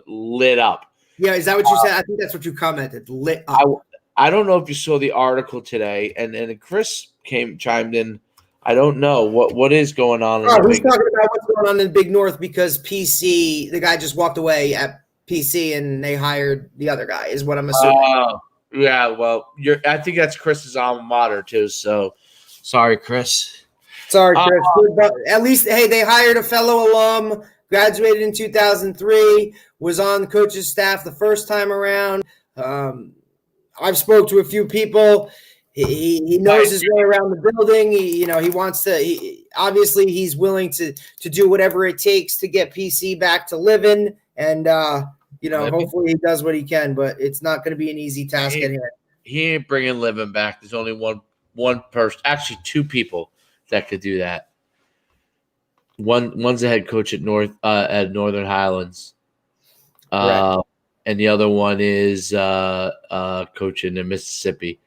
lit up. Yeah, is that what you said? I think that's what you commented. Lit up. I don't know if you saw the article today, and Chris chimed in. I don't know what is going on. He's talking about what's going on in the Big North because PC, the guy just walked away at PC, and they hired the other guy. Is what I'm assuming. Yeah. Well, I think that's Chris's alma mater too. So, sorry, Chris. Sorry, Chris. But at least, hey, they hired a fellow alum, graduated in 2003, was on the coach's staff the first time around. I've spoke to a few people. He knows his way around the building. He wants to. Obviously, he's willing to do whatever it takes to get PC back to living, and hopefully he does what he can. But it's not going to be an easy task at hand. He ain't bringing living back. There's only one person, actually two people that could do that. One's the head coach at Northern Highlands, and the other one is coaching in Mississippi.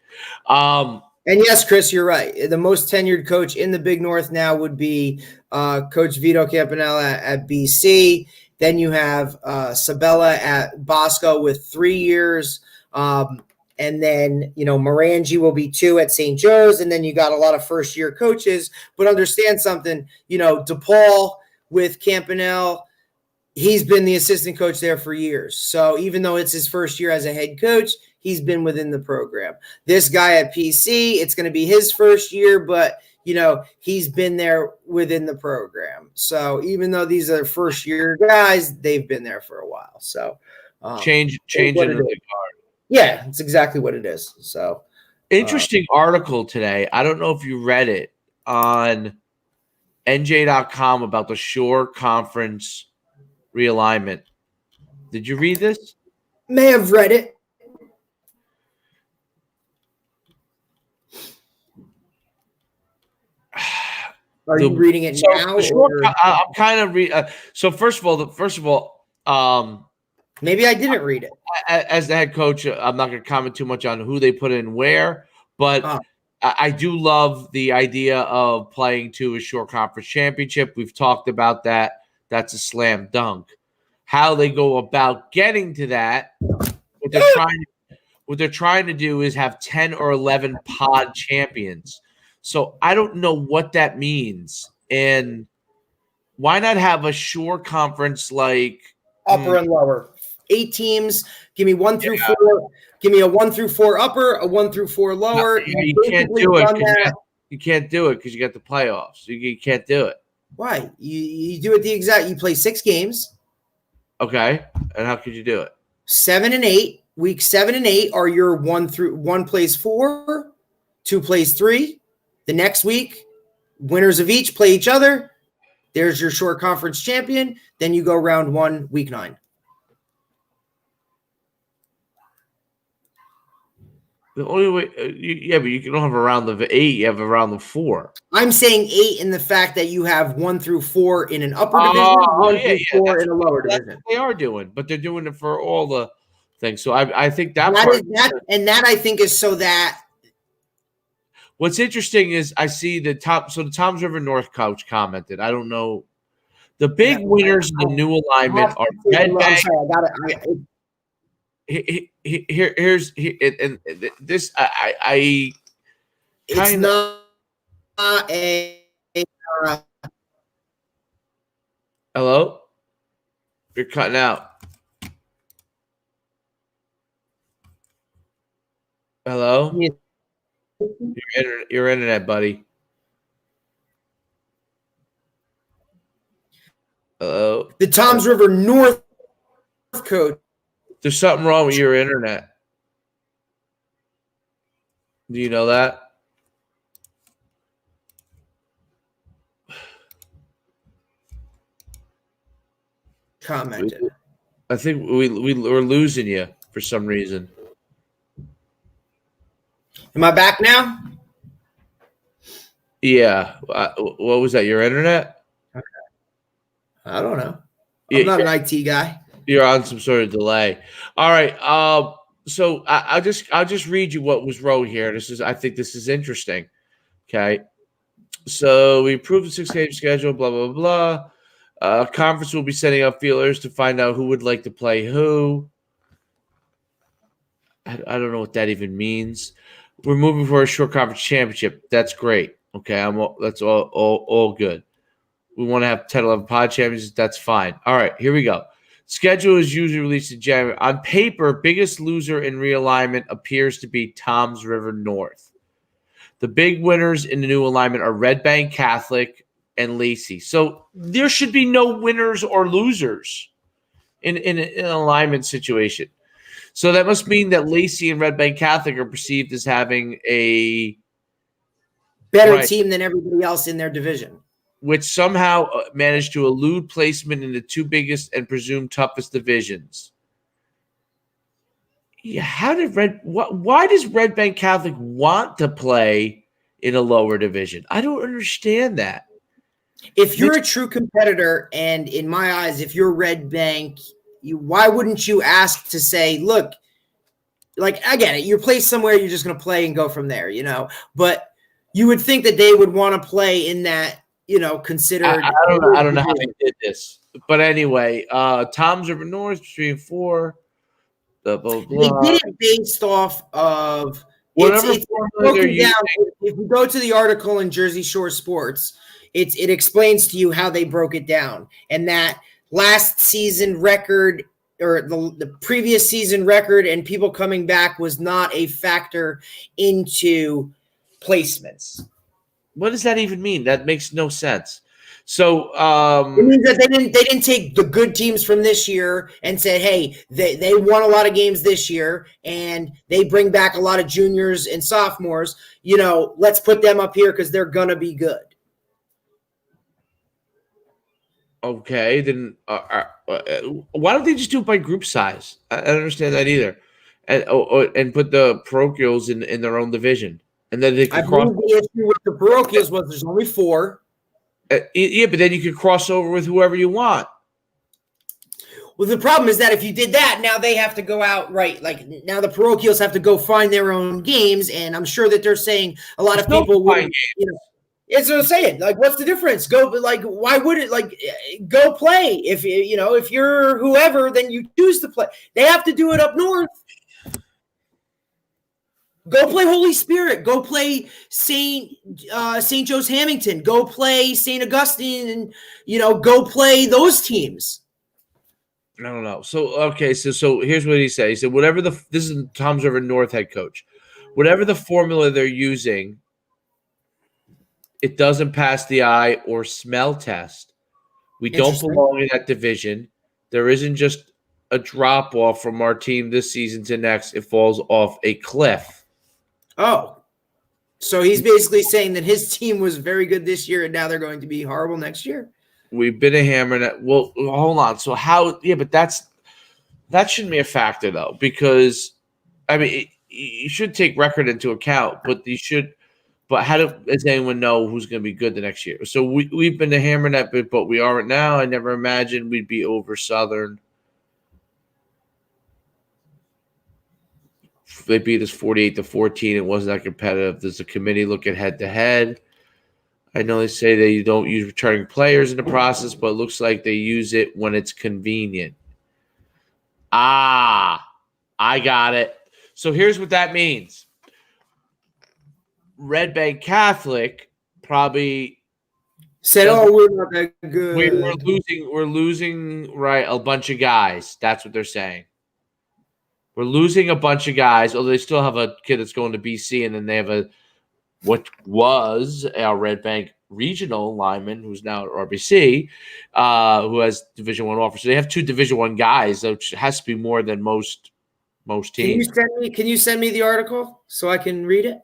And yes, Chris, you're right. The most tenured coach in the Big North now would be Coach Vito Campanella at BC. Then you have Sabella at Bosco with 3 years. And then, Morangi will be 2 at St. Joe's. And then you got a lot of first-year coaches. But understand something, DePaul with Campanella, he's been the assistant coach there for years. So even though it's his first year as a head coach, he's been within the program. This guy at PC, it's going to be his first year, but, he's been there within the program. So even though these are first-year guys, they've been there for a while. So change in the guard. Yeah, it's exactly what it is. So interesting article today. I don't know if you read it on NJ.com about the Shore Conference realignment. Did you read this? May have read it. Are you reading it now? I'm kind of so first of all, maybe I didn't read it. As the head coach, I'm not going to comment too much on who they put in where, but I do love the idea of playing to a Shore Conference championship. We've talked about that. That's a slam dunk. How they go about getting to that, what they're trying to do is have 10 or 11 pod champions. So I don't know what that means. And why not have a Shore Conference like upper and lower? 8 teams. Give me 1 through 4. Give me a 1 through 4 upper, a 1 through 4 lower. You can't do it. You can't do it because you got the playoffs. You can't do it. Why? You do it you play 6 games. Okay. And how could you do it? 7 and 8. Week 7 and 8 are your 1 plays 4, 2 plays 3. The next week, winners of each play each other. There's your Shore Conference champion. Then you go round 1, week 9. The only way, but you don't have a round of 8. You have a round of 4. I'm saying 8 in the fact that you have 1 through 4 in an upper division, 1 through 4 in a lower division. That's what they are doing, but they're doing it for all the things. So I think that I think is so that. What's interesting is I see the Toms River North coach commented. I don't know. The big winners in the new alignment are Red Bank. Here's this. It's not a. Hello? You're cutting out. Hello? Your internet, buddy. Hello? The Toms River North coach. There's something wrong with your internet. Do you know that? Commented. I think we're losing you for some reason. Am I back now? Yeah. What was that? Your internet? I don't know. I'm not an IT guy. You're on some sort of delay. All right. So I'll just read you what was wrote here. I think this is interesting. Okay. So we approved the 6-game schedule. Blah blah blah. Conference will be sending out feelers to find out who would like to play who. I don't know what that even means. We're moving for a short conference championship. That's great. Okay, that's all good. We want to have 10, 11 pod champions. That's fine. All right, here we go. Schedule is usually released in January. On paper, biggest loser in realignment appears to be Toms River North. The big winners in the new alignment are Red Bank Catholic and Lacey. So there should be no winners or losers in an alignment situation. So that must mean that Lacey and Red Bank Catholic are perceived as having a better team than everybody else in their division, which somehow managed to elude placement in the two biggest and presumed toughest divisions. Yeah, why does Red Bank Catholic want to play in a lower division? I don't understand that. If you're a true competitor, and in my eyes, if you're Red Bank, why wouldn't you ask to say, look, like, I get it, you're placed somewhere, you're just going to play and go from there, but you would think that they would want to play in that, considered. I don't know how they did this, but anyway, Toms River North 3 and 4. Blah, blah, blah. They did it based off of whatever it's broken down. If you go to the article in Jersey Shore Sports, it explains to you how they broke it down, and that last season record or the previous season record and people coming back was not a factor into placements. What does that even mean? That makes no sense. So it means that they didn't take the good teams from this year and say, hey, they won a lot of games this year and they bring back a lot of juniors and sophomores. Let's put them up here because they're gonna be good. Okay, then why don't they just do it by group size? I don't understand that either, and put the parochials in their own division, and then they can cross. The issue with the parochials was there's only 4. Yeah, but then you could cross over with whoever you want. Well, the problem is that if you did that, now they have to go out, right? Like, now the parochials have to go find their own games, and I'm sure that they're saying a lot of people would. It's what I'm saying. Like, what's the difference? Why would it? Go play. If if you're whoever, then you choose to play. They have to do it up north. Go play Holy Spirit. Go play St. Joe's Hamilton. Go play St. Augustine, and go play those teams. I don't know. So okay, so here's what he said. He said, this is Toms River North head coach. Whatever the formula they're using, it doesn't pass the eye or smell test. We don't belong in that division. There isn't just a drop off from our team this season to next. It falls off a cliff. Oh, so he's basically saying that his team was very good this year and now they're going to be horrible next year. We've been a hammer. Well, hold on. So how? Yeah, but that shouldn't be a factor though, because you should take record into account, but you should. But how does anyone know who's going to be good the next year? So we've been to hammer that bit, but we aren't now. I never imagined we'd be over Southern. They beat us 48-14. It wasn't that competitive. Does the committee look at head-to-head? I know they say they don't use returning players in the process, but it looks like they use it when it's convenient. I got it. So here's what that means. Red Bank Catholic probably said, "Oh, we're not that good. We're losing right a bunch of guys." That's what they're saying. We're losing a bunch of guys, although they still have a kid that's going to BC, and then they have what was our Red Bank regional lineman, who's now at RBC, who has Division I offer. So they have 2 Division I guys, which has to be more than most teams. Can you send me the article so I can read it?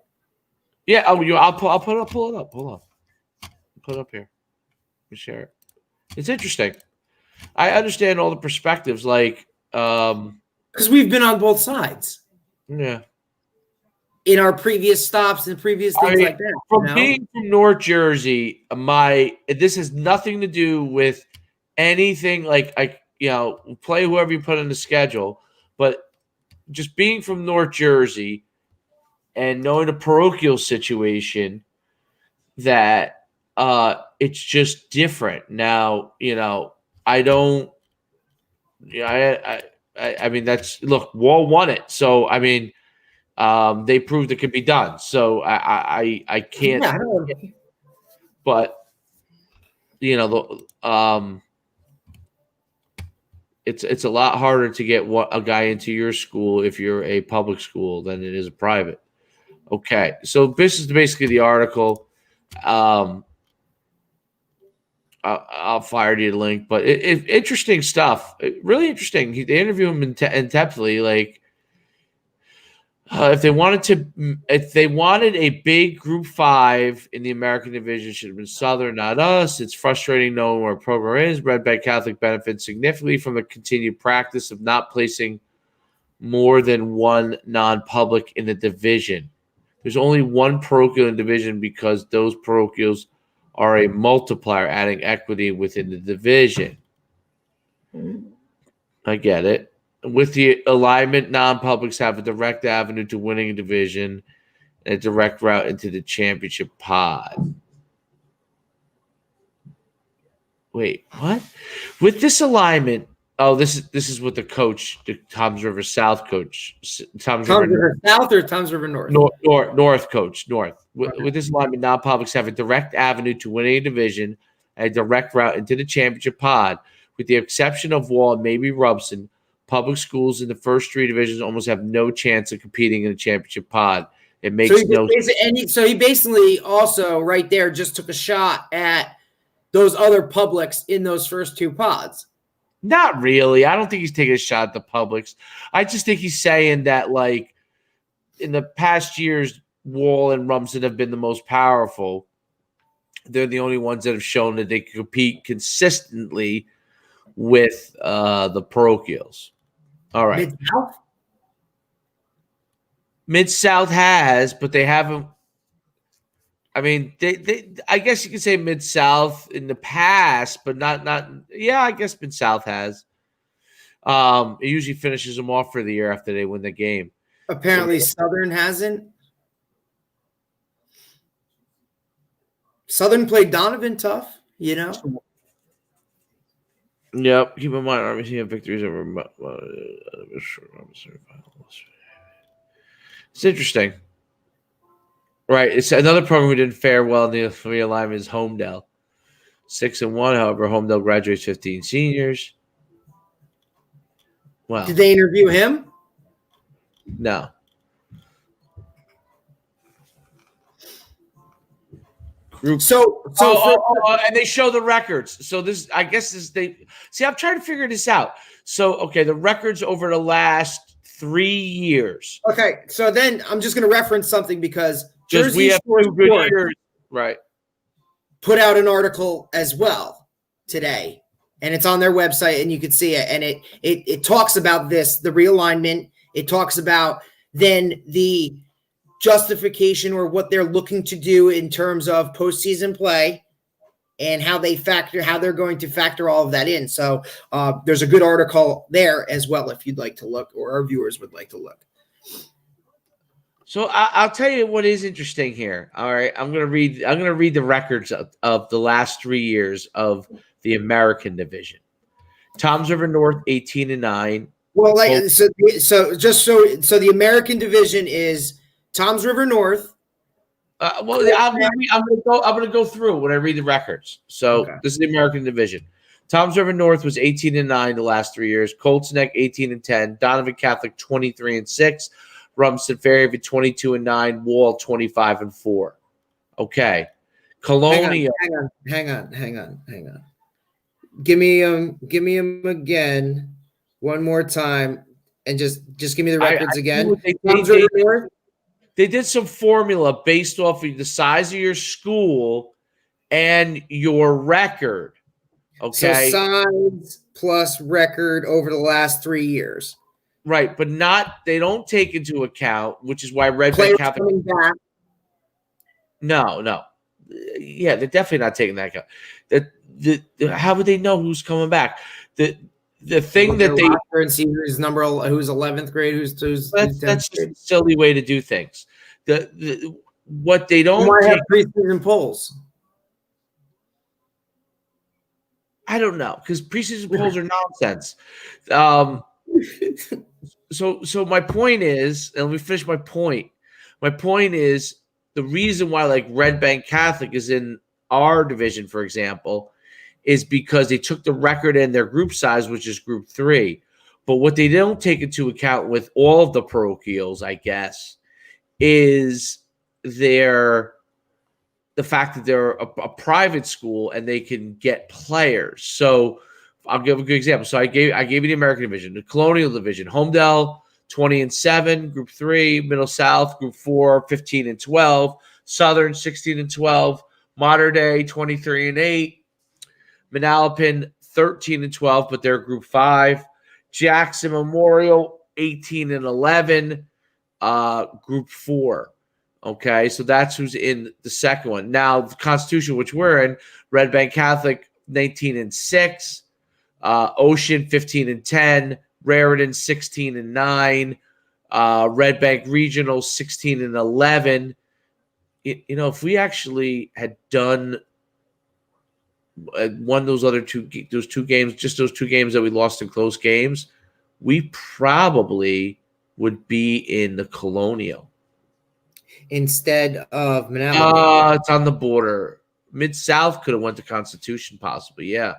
Yeah, I'll pull it up. Hold on. Put it up here. Let me share it. It's interesting. I understand all the perspectives, because we've been on both sides. Yeah. in our previous stops and previous things like that. From being from North Jersey, this has nothing to do with anything like play whoever you put on the schedule, but just being from North Jersey and knowing the parochial situation, that it's just different. Now, I don't. I mean, Wall won it, so I mean. They proved it could be done. So I can't. Yeah, but it's a lot harder to get a guy into your school if you're a public school than it is a private. Okay, so this is basically the article. I'll fire you the link, but interesting stuff. Really interesting. They interview him intensely, like. If they wanted a big Group 5 in the American division, it should have been Southern, not us. It's frustrating knowing where a program is. Red Bank Catholic benefits significantly from the continued practice of not placing more than one non-public in the division. There's only one parochial in the division because those parochials are a multiplier, adding equity within the division. I get it. With the alignment, non-publics have a direct avenue to winning a division and a direct route into the championship pod. Wait, what? With this alignment, this is what the coach, the Toms River South coach, Toms River South or Toms River North? North coach, North. With this alignment, non-publics have a direct avenue to winning a division and a direct route into the championship pod. With the exception of Wall and maybe Rubson, public schools in the first three divisions almost have no chance of competing in a championship pod. It makes no sense. So he basically also right there just took a shot at those other publics in those first two pods. Not really. I don't think he's taking a shot at the publics. I just think he's saying that, like, in the past years, Wall and Rumson have been the most powerful. They're the only ones that have shown that they can compete consistently with the parochials. All right. Mid-South? Mid-South has, but they haven't. I mean, they I guess you could say Mid-South in the past, but not. Yeah, I guess Mid-South has. It usually finishes them off for the year after they win the game. Apparently, Southern hasn't. Southern played Donovan tough, Yep. Keep in mind, Army team victories over. It's interesting, right? It's another program who didn't fare well in the realignment is Homedale, 6-1. However, Homedale graduates 15 seniors. Wow. Did they interview him? No. And they show the records. So I'm trying to figure this out. So, okay, the records over the last 3 years. Okay, so then I'm just going to reference something because we have 2 good years, right? Put out an article as well today, and it's on their website, and you can see it. And it talks about this, the realignment. It talks about then the justification or what they're looking to do in terms of postseason play and how they're going to factor all of that in. So there's a good article there as well if you'd like to look, or our viewers would like to look. So I'll tell you what is interesting here. All right, I'm gonna read the records of the last 3 years of the American division. Toms River North 18-9. Well, so the American division is Toms River North. I'm gonna go through when I read the records. So okay. This is the American division. Toms River North was 18-9 the last 3 years. Colts Neck 18-10. Donovan Catholic 23-6. Rumson Fairhaven 22-9. Wall 25-4. Okay. Colonial. Hang on. Give me him again one more time, and just give me the records again. They did some formula based off of the size of your school and your record. Okay. So size plus record over the last 3 years. Right, but they don't take into account, which is why Red Bank Catholic coming back. No. Yeah, they're definitely not taking that account. How would they know who's coming back? The thing that they who's 11th grade, who's that's just a silly way to do things. What they don't take, have preseason polls. I don't know, because preseason polls are nonsense. So my point is, and let me finish my point. My point is the reason why like Red Bank Catholic is in our division, for example, is because they took the record and their group size, which is group 3. But what they don't take into account with all of the parochials, I guess, is the fact that they're a private school and they can get players. So I'll give a good example. So I gave you the American division, the Colonial division, Homedale 20-7, Group 3, Middle South, Group 4, 15-12, Southern 16-12, Mater Dei 23-8, Manalapan 13-12, but they're Group 5, Jackson Memorial 18-11, Group 4. Okay, so that's who's in the second one. Now, the Constitution, which we're in, Red Bank Catholic 19-6, Ocean 15-10, Raritan 16-9, Red Bank Regional 16-11. If we actually had won those two games, just those 2 games that we lost in close games, we probably would be in the Colonial instead of Manalapan. It's on the border. Mid-South could have went to Constitution, possibly. Yeah,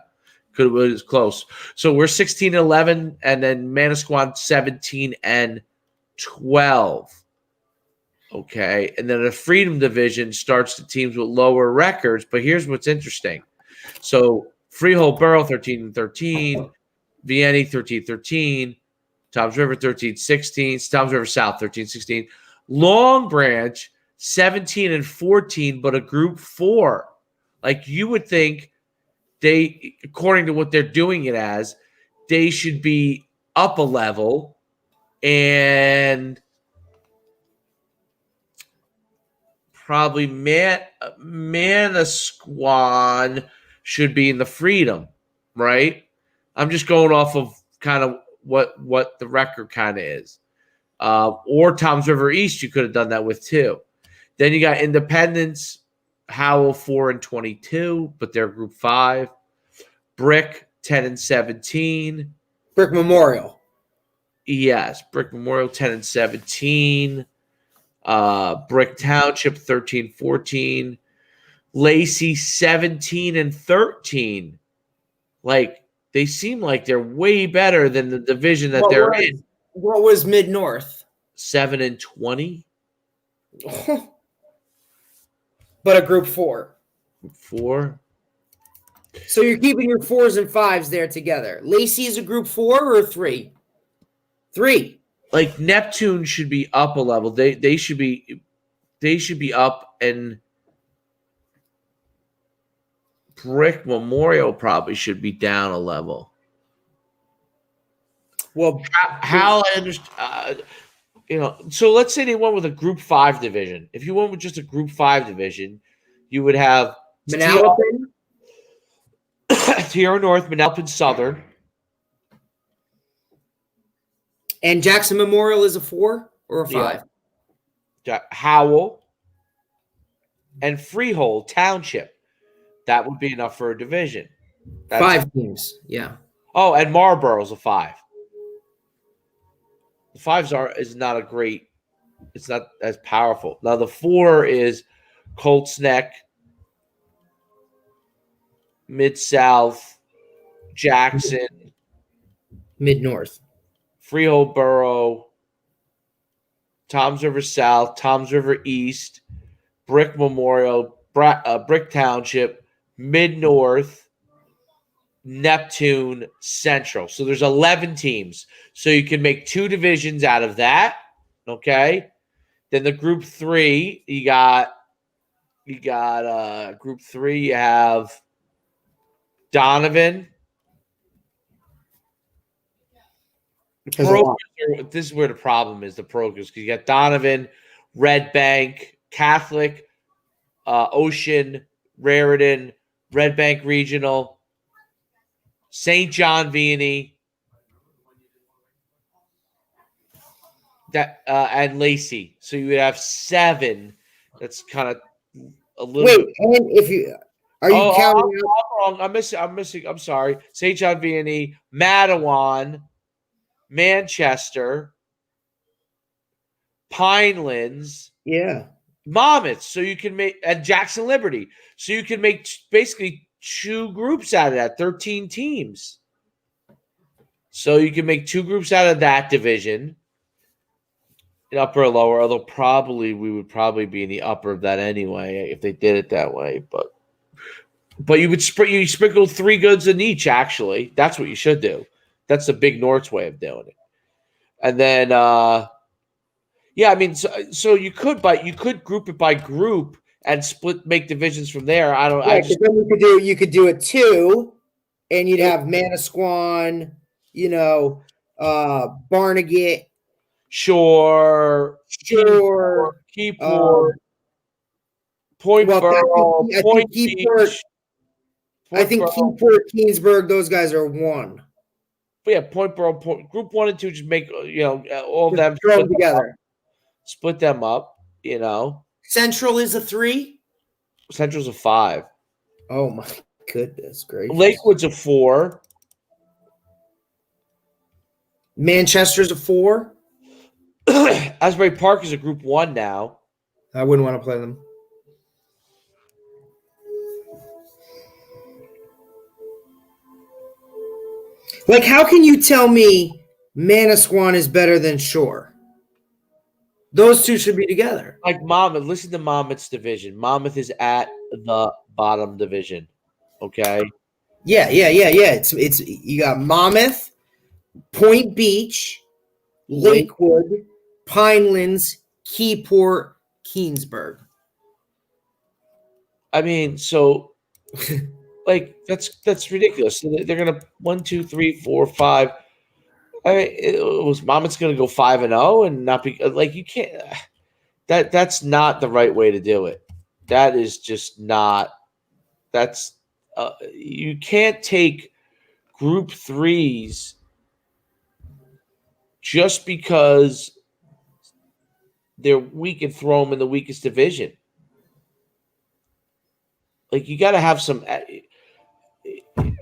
could have been close. So we're 16-11, and then Manasquan 17-12. Okay, and then the Freedom Division starts the teams with lower records. But here's what's interesting. So Freehold Borough 13-13, Vianney 13-13, Toms River 13-16, Toms River South 13-16. Long Branch 17-14, but a Group 4. Like you would think they, according to what they're doing it as, they should be up a level, and probably Manasquan should be in the Freedom, right? I'm just going off of kind of what the record kind of is. Or Toms River East, you could have done that with too. Then you got Independence, Howell 4-22, but they're Group 5. Brick 10-17. Brick Memorial. Yes, Brick Memorial 10-17. Brick Township 13-14. Lacey 17-13. Like they seem like they're way better than the division that they're in. What was Mid-North? 7-20. But a Group 4. Group 4. So you're keeping your 4s and 5s there together. Lacey is a Group 4 or 3? 3. Like Neptune should be up a level. They should be up, and Brick Memorial probably should be down a level. Well, how I understand, so let's say they went with a Group 5 division. If you went with just a Group 5 division, you would have Manalapan, Tierra North, Manalapan Southern, and Jackson Memorial is a 4 or a 5. Yeah. Howell and Freehold Township. That would be enough for a division. 5 teams, yeah. Oh, and Marlboro's a 5. The 5s is not a great. It's not as powerful. Now the 4 is Colts Neck, Mid-South, Jackson, Mid-North, Freehold Borough, Toms River South, Toms River East, Brick Memorial, Brick Township, Mid-North, Neptune, Central. So there's 11 teams. So you can make 2 divisions out of that. Okay. Then the Group 3, you got Group 3, you have Donovan, This is where the problem is. The programs, because you got Donovan, Red Bank, Catholic, Ocean, Raritan, Red Bank Regional, St. John Vianney, and Lacey. So you would have 7. That's kind of a little bit. And if you are you counting? I'm wrong. I'm missing. I'm sorry. St. John Vianney, Matawan, Manchester, Pinelands, Monmouth. So you can make and Jackson Liberty. So you can make basically 2 groups out of that, 13 teams. So you can make 2 groups out of that division, upper or lower. Although we would probably be in the upper of that anyway if they did it that way. But you would sprinkle 3 goods in each. Actually, that's what you should do. That's the Big North's way of doing it. And then, so you could, but you could group it by group and make divisions from there. You could do it 2, and you'd have Manasquan, Barnegat, Shore, Keyport, Point Borough, Point Beach. I think Keyport, Keensburg, those guys are 1. But yeah, Point Borough, Group 1 and 2, just make all of them throw them together. Split them up. Central is a 3. Central's a 5. Oh my goodness gracious! Lakewood's a 4. Manchester's a 4. Asbury Park is a Group 1 now. I wouldn't want to play them. Like, how can you tell me Manasquan is better than Shore? Those 2 should be together. Like Monmouth, listen to Monmouth's division. Monmouth is at the bottom division. Okay. Yeah. It's you got Monmouth, Point Beach, Lakewood, Pinelands, Keyport, Keensburg. I mean, so like that's ridiculous. So they're gonna 1, 2, 3, 4, 5. I mean, Monmouth's gonna go 5-0 and not be like you can't. That's not the right way to do it. That is just not. That's you can't take Group 3s just because they're weak and throw them in the weakest division. Like, you got to have some.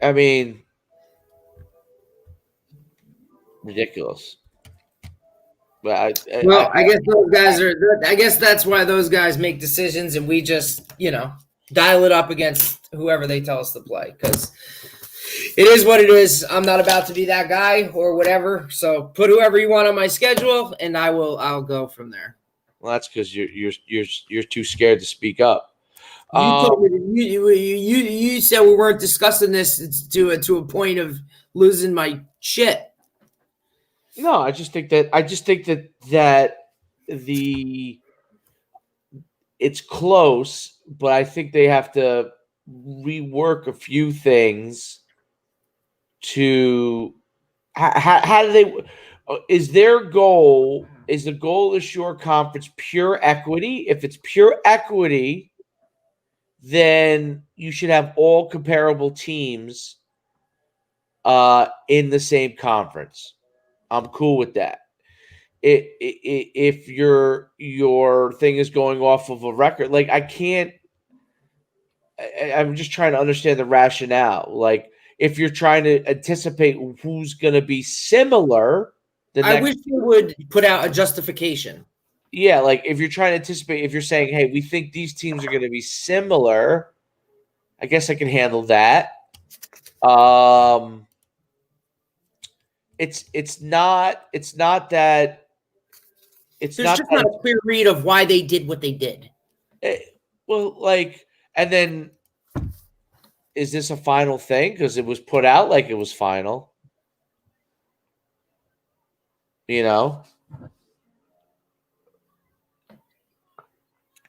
I mean, ridiculous. But I guess those guys are. I guess that's why those guys make decisions, and we just, dial it up against whoever they tell us to play, because it is what it is. I'm not about to be that guy or whatever. So put whoever you want on my schedule, and I'll go from there. Well, that's because you're too scared to speak up. You told me you said we weren't discussing this to a point of losing my shit. No, I just think that it's close, but I think they have to rework a few things to how do they is their goal is the goal of the Shore Conference pure equity? If it's pure equity, then you should have all comparable teams in the same conference. I'm cool with that. If your thing is going off of a record, like I'm just trying to understand the rationale. Like, if you're trying to anticipate who's going to be similar, I wish you would put out a justification. Yeah, like if you're trying to anticipate, if you're saying, hey, we think these teams are going to be similar, I guess I can handle that. It's not that it's There's just not a clear read of why they did what they did. And then is this a final thing? Because it was put out like it was final.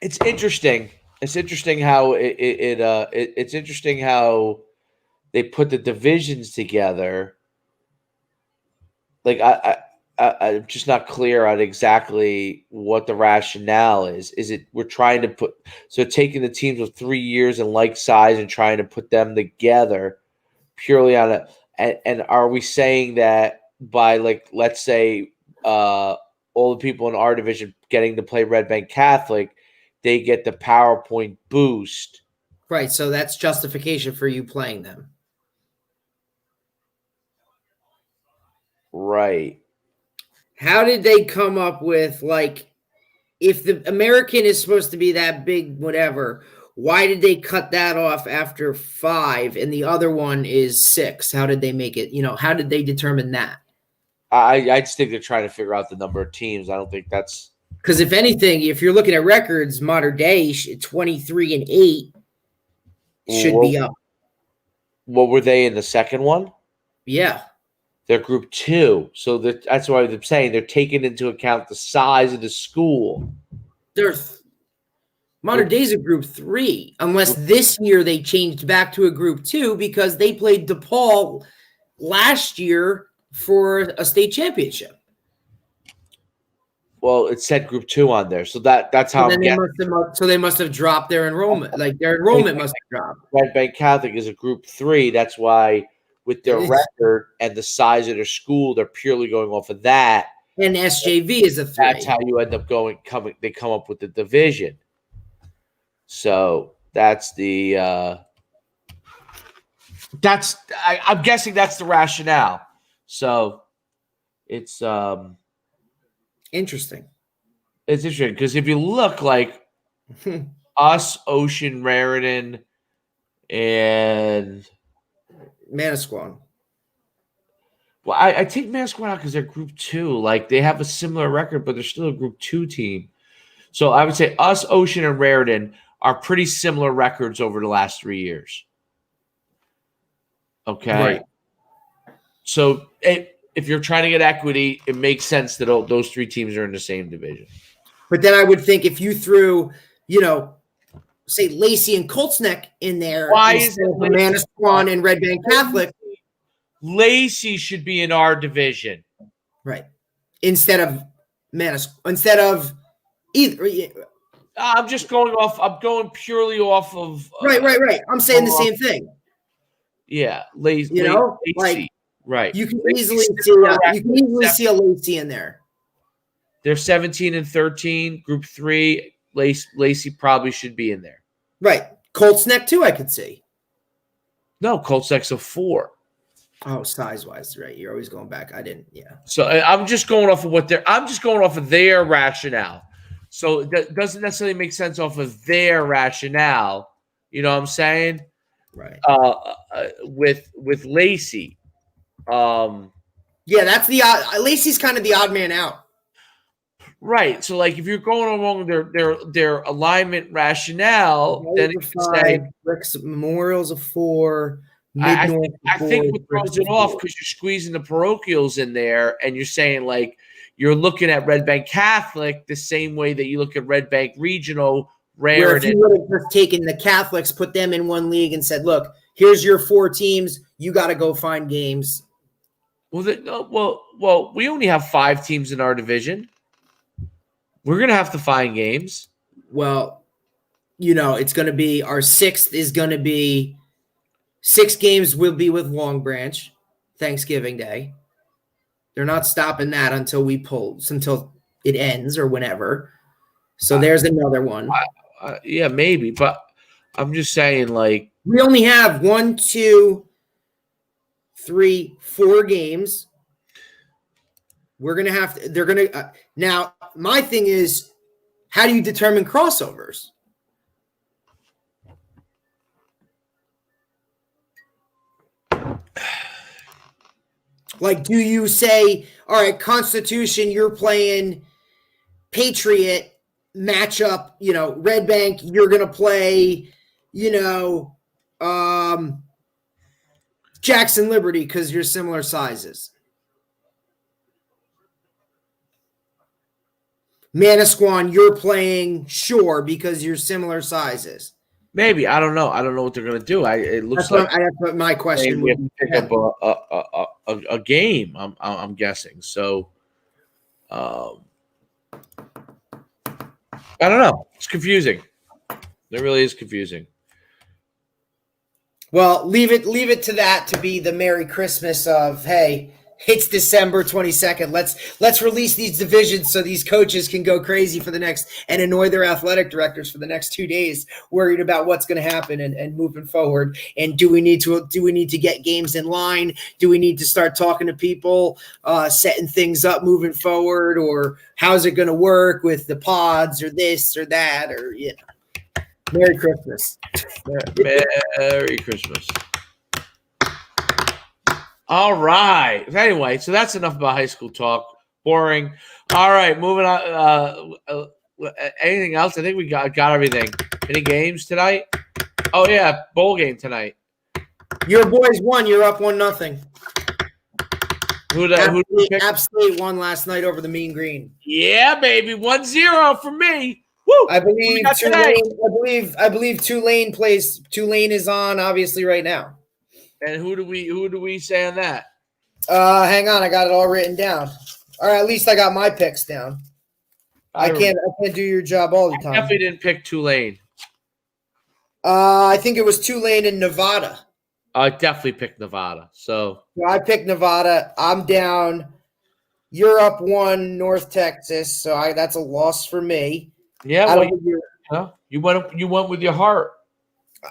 It's interesting. It's interesting how it's interesting how they put the divisions together. Like I'm just not clear on exactly what the rationale is. Is it we're trying to taking the teams of 3 years and like size and trying to put them together purely on and are we saying that by, like, let's say all the people in our division getting to play Red Bank Catholic, they get the PowerPoint boost? Right. So that's justification for you playing them. Right. How did they come up with, like, if the American is supposed to be that big, whatever, why did they cut that off after 5 and the other one is 6? How did they make it? How did they determine that? I just think they're trying to figure out the number of teams. I don't think that's because if anything, if you're looking at records, modern day 23-8 should be up. What were they in the second one? Yeah. They're group 2. So that's why I'm saying they're taking into account the size of the school. Modern Day's a group 3, unless this year they changed back to a group 2 because they played DePaul last year for a state championship. Well, it said group 2 on there. So that's how they must have dropped their enrollment. Like their enrollment must have dropped. Red Bank Catholic is a group 3. That's why with their record and the size of their school, they're purely going off of that. And SJV is a 3. That's how you end up they come up with the division. So that's the I'm guessing that's the rationale. So it's interesting. It's interesting because if you look, like us, Ocean, Raritan, and Manasquan. Well, I take Manasquan out because they're group 2. Like, they have a similar record, but they're still a group 2 team. So I would say us, Ocean, and Raritan are pretty similar records over the last 3 years. Okay. Right. So if you're trying to get equity, it makes sense that those 3 teams are in the same division. But then I would think if you threw, say Lacey and Colts Neck in there, why is it Manasquan and Red Bank Catholic? Lacey should be in our division, right? Instead of either. I'm just going off. I'm going purely off of. Right. I'm saying the same thing. Yeah, Lacey. Like, right. You can easily see a Lacey in there. They're 17 and 13, group 3. Lacey probably should be in there. Right. Colts Neck too, I could see. No, Colts Neck's a 4. Oh, size-wise, right. You're always going back. I didn't, yeah. So I'm just going off of I'm just going off of their rationale. So that doesn't necessarily make sense off of their rationale. You know what I'm saying? Right. With Lacey. Yeah, that's Lacey's kind of the odd man out. Right. So, like, if you're going along their alignment rationale, then it's 5, Rick's Memorial's a 4. I think what throws it off because you're squeezing the parochials in there, and you're saying, like, you're looking at Red Bank Catholic the same way that you look at Red Bank Regional. Where if you would have just taken the Catholics, put them in one league, and said, "Look, here's your 4 teams. You got to go find games." Well, we only have 5 teams in our division. We're gonna have to find games. Well, it's going to be our 6th is going to be 6 games. Will be with Long Branch, Thanksgiving Day. They're not stopping that until it ends or whenever. So there's another one. Yeah, maybe, but I'm just saying, like, we only have 1, 2, 3, 4 games. We're going to have to – they're going to now, my thing is, how do you determine crossovers? Like, do you say, all right, Constitution, you're playing Patriot matchup, Red Bank, you're going to play, Jackson Liberty because you're similar sizes. Manasquan, you're playing Shore because you're similar sizes. Maybe. I don't know. I don't know what they're going to do. It looks like that's what my question would be. Pick up a game. I'm guessing. So I don't know. It's confusing. It really is confusing. Well, leave it to that to be the Merry Christmas of, hey, it's December 22nd. Let's release these divisions so these coaches can go crazy for the next and annoy their athletic directors for the next 2 days, worried about what's going to happen and moving forward. And do we need to get games in line? Do we need to start talking to people, setting things up moving forward, or how's it going to work with the pods or this or that, or Merry Christmas. Merry Christmas. All right. Anyway, so that's enough about high school talk. Boring. All right, moving on. Anything else? I think we got everything. Any games tonight? Oh yeah, bowl game tonight. Your boys won. You're up 1-0. Who App State won last night over the Mean Green. Yeah, baby, 1-0 for me. Woo! I believe Tulane is on obviously right now. And who do we say on that? Hang on, I got it all written down. Or at least I got my picks down. I can't do your job all the time. I definitely didn't pick Tulane. I think it was Tulane and Nevada. I definitely picked Nevada. So I picked Nevada. I'm down. You're up 1, North Texas. So that's a loss for me. Yeah, you went with your heart.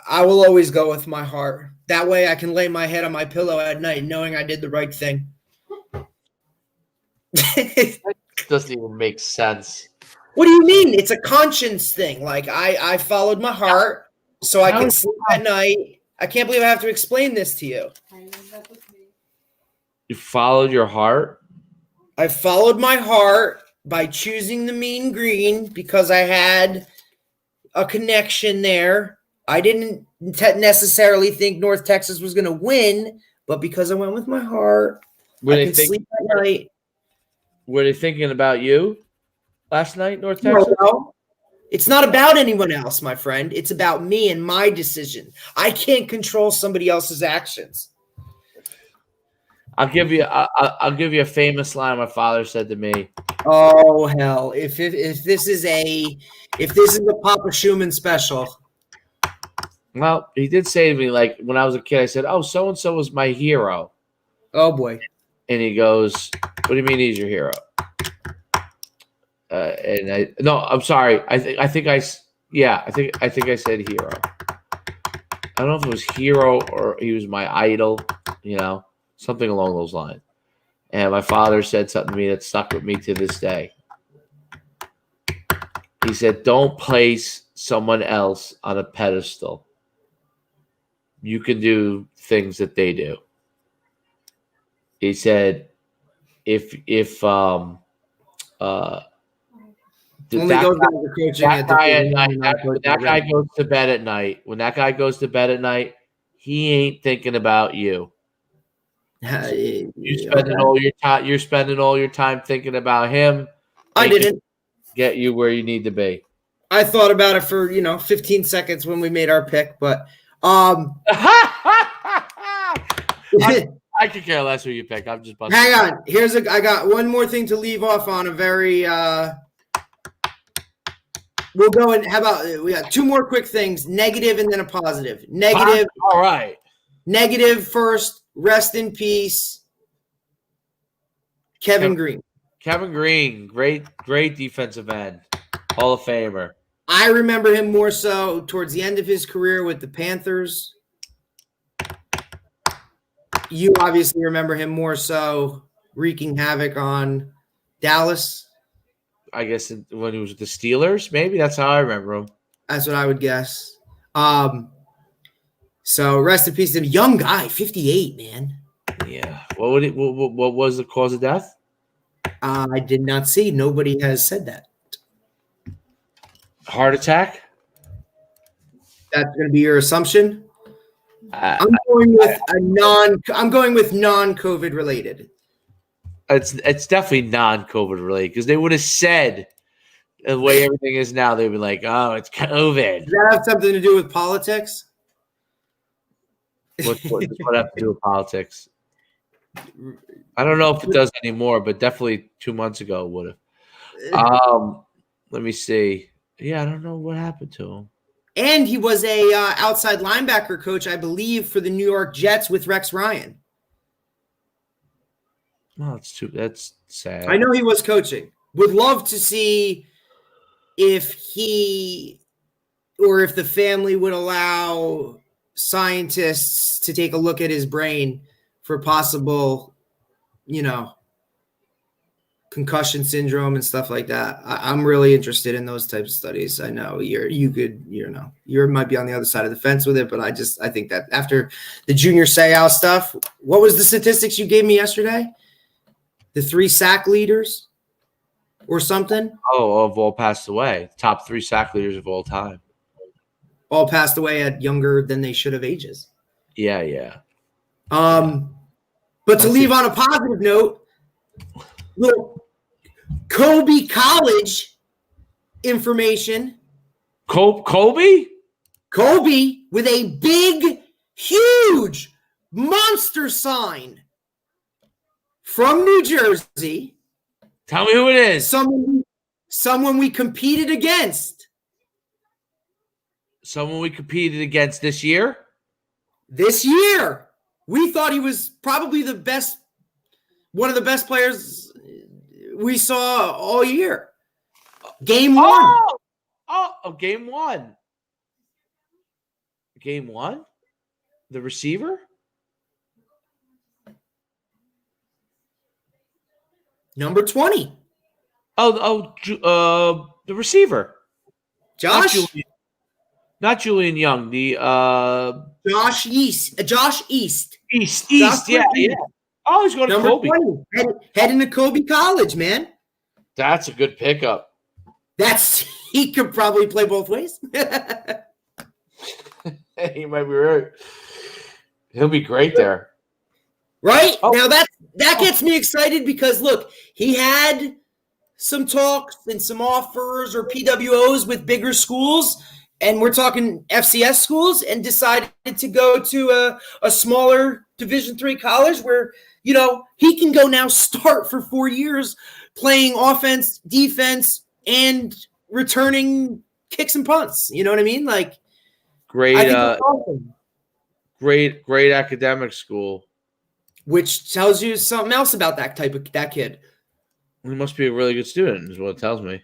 I will always go with my heart. That way I can lay my head on my pillow at night knowing I did the right thing. It doesn't even make sense. What do you mean? It's a conscience thing. Like I followed my heart so I can sleep at night. I can't believe I have to explain this to you. You followed your heart? I followed my heart by choosing the Mean Green because I had a connection there. I didn't necessarily think North Texas was going to win, but because I went with my heart, I can sleep at night. Were they thinking about you last night, North Texas? No. It's not about anyone else, my friend. It's about me and my decision. I can't control somebody else's actions. I'll give you a famous line my father said to me. Oh hell! If this is a Papa Schuman special. Well, he did say to me, like, when I was a kid, I said, "Oh, so and so was my hero." Oh boy! And he goes, "What do you mean he's your hero?" I'm sorry. I think I said hero. I don't know if it was hero or he was my idol. Something along those lines. And my father said something to me that stuck with me to this day. He said, "Don't place someone else on a pedestal. You can do things that they do." He said, that guy goes to bed at night, when that guy goes to bed at night, he ain't thinking about you. You're spending all your time thinking about him. I didn't get you where you need to be. I thought about it for 15 seconds when we made our pick, but I could care less who you pick. I'm just busting. Hang on. I got one more thing to leave off on a very we'll go and how about we got 2 more quick things, negative and then a positive. Negative. All right. Negative first. Rest in peace, Kevin Green. Kevin Green, great defensive end, Hall of Famer. I remember him more so towards the end of his career with the Panthers. You obviously remember him more so wreaking havoc on Dallas. I guess when he was with the Steelers, maybe that's how I remember him. That's what I would guess. So rest in peace to him. Young guy, 58, man. Yeah. What was the cause of death? I did not see. Nobody has said that. Heart attack? That's going to be your assumption? I'm going with non-COVID related. It's definitely non-COVID related because they would have said the way everything is now, they'd be like, "Oh, it's COVID." Does that have something to do with politics? What have to do with politics? I don't know if it does anymore, but definitely 2 months ago it would have. Let me see. Yeah, I don't know what happened to him. And he was a outside linebacker coach, I believe, for the New York Jets with Rex Ryan. Oh, that's sad. I know he was coaching. Would love to see if he or if the family would allow scientists to take a look at his brain for possible, concussion syndrome and stuff like that. I'm really interested in those types of studies. I know you might be on the other side of the fence with it, but I think that after the Junior Seau stuff, what was the statistics you gave me yesterday? The 3 sack leaders or something? Oh, have all passed away. Top 3 sack leaders of all time. All passed away at younger than they should have ages. Yeah. But to leave on a positive note, little Kobe College information. Kobe with a big, huge monster sign from New Jersey. Tell me who it is. Someone we competed against. Someone we competed against this year? This year. We thought he was probably one of the best players we saw all year. Game 1. Game 1. Game 1? The receiver? Number 20. The receiver. Josh? Not Julian Young. The Josh East. East. Yeah. Oh, he's going to Kobe. 20. Heading to Kobe College, man. That's a good pickup. He could probably play both ways. He might be right. He'll be great there. Right? Oh. Now that gets me excited because, look, he had some talks and some offers or PWOs with bigger schools, and we're talking FCS schools, and decided to go to a smaller Division III college where, he can go now start for 4 years playing offense, defense, and returning kicks and punts. You know what I mean? Like, great academic school. Which tells you something else about that kid. He must be a really good student, is what it tells me.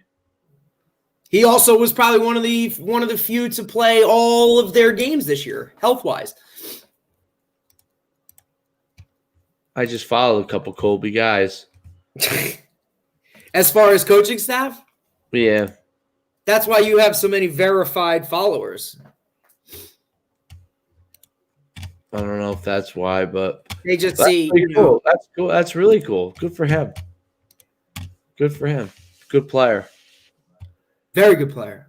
He also was probably one of the few to play all of their games this year, health-wise. I just followed a couple Colby guys. As far as coaching staff? Yeah. That's why you have so many verified followers. I don't know if that's why, but they just see. Really cool. That's cool. That's really cool. Good for him. Good player. Very good player.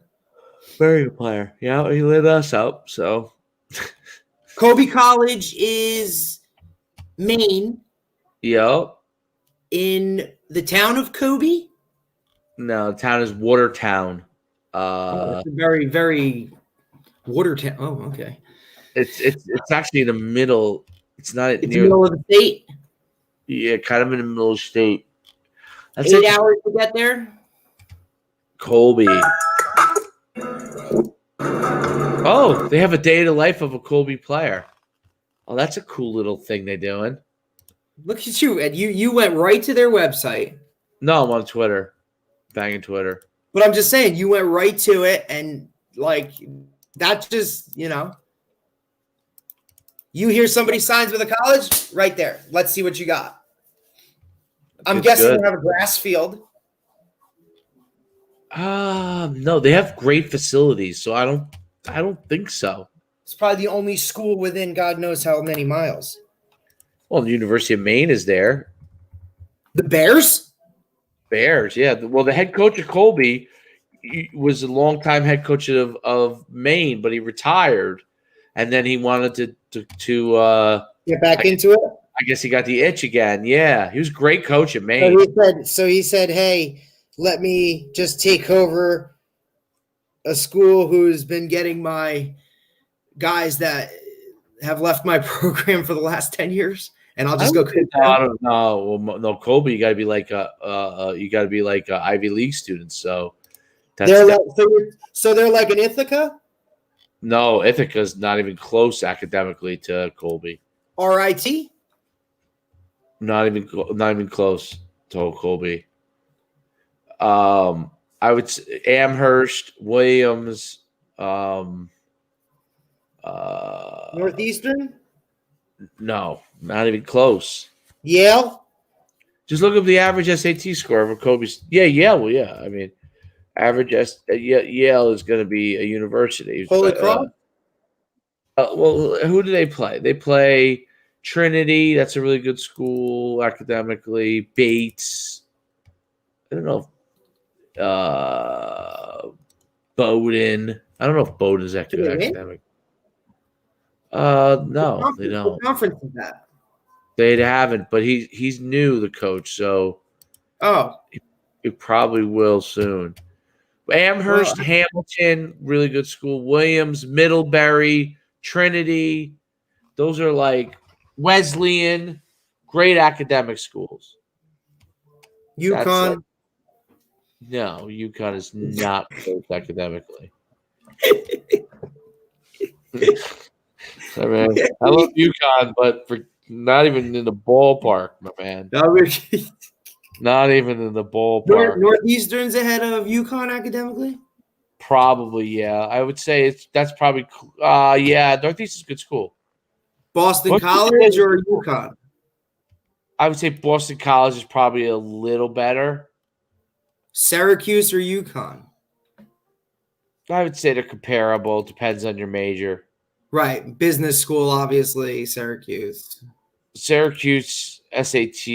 Very good player. Yeah, he lit us up. So, Kobe College is Maine. Yep. In the town of Kobe? No, the town is Watertown. It's a very, very Watertown. Oh, okay. It's actually in the middle. It's not near the middle of the state. Yeah, kind of in the middle of the state. That's 8 hours to get there. Colby. Oh, they have a day in the life of a Colby player. Oh, that's a cool little thing they're doing. Look at you, Ed. You went right to their website. No, I'm on Twitter. Banging Twitter. But I'm just saying, you went right to it, and that's just, you hear somebody signs with a college, right there. Let's see what you got. I'm guessing they have a grass field. No, they have great facilities, so I don't think so. It's probably the only school within God knows how many miles. Well, the University of Maine is there. The Bears? Bears, yeah. Well, the head coach of Colby was a longtime head coach of Maine, but he retired, and then he wanted to get back into it. I guess he got the itch again. Yeah, he was a great coach at Maine. So he said, "Hey, let me just take over a school who's been getting my guys that have left my program for the last 10 years and I'll just go. No, I don't know. Well, no, Colby, you got to be like a Ivy League student. So they're like an Ithaca. No, Ithaca's not even close academically to Colby. RIT. Not even close to Colby. I would say Amherst, Williams, Northeastern. No, not even close. Yale. Just look up the average SAT score for Kobe's. Yeah, Yale. Well, yeah. I mean, Yale is going to be a university. Holy Cross. Well, who do they play? They play Trinity. That's a really good school academically. Bates. I don't know. Bowdoin. I don't know if Bowdoin's that good academic. No, they don't. What conference is that? They haven't, but he's new, the coach, so he probably will soon. Amherst, Hamilton, really good school. Williams, Middlebury, Trinity, those are like Wesleyan, great academic schools. UConn. No, UConn is not close academically. I mean, I love UConn, but for not even in the ballpark, my man. Not even in the ballpark. Northeastern's ahead of UConn academically? Probably, yeah. I would say that's probably Northeastern's a good school. Boston College or UConn? I would say Boston College is probably a little better. Syracuse or UConn? I would say they're comparable. Depends on your major. Right. Business school, obviously, Syracuse. Syracuse SAT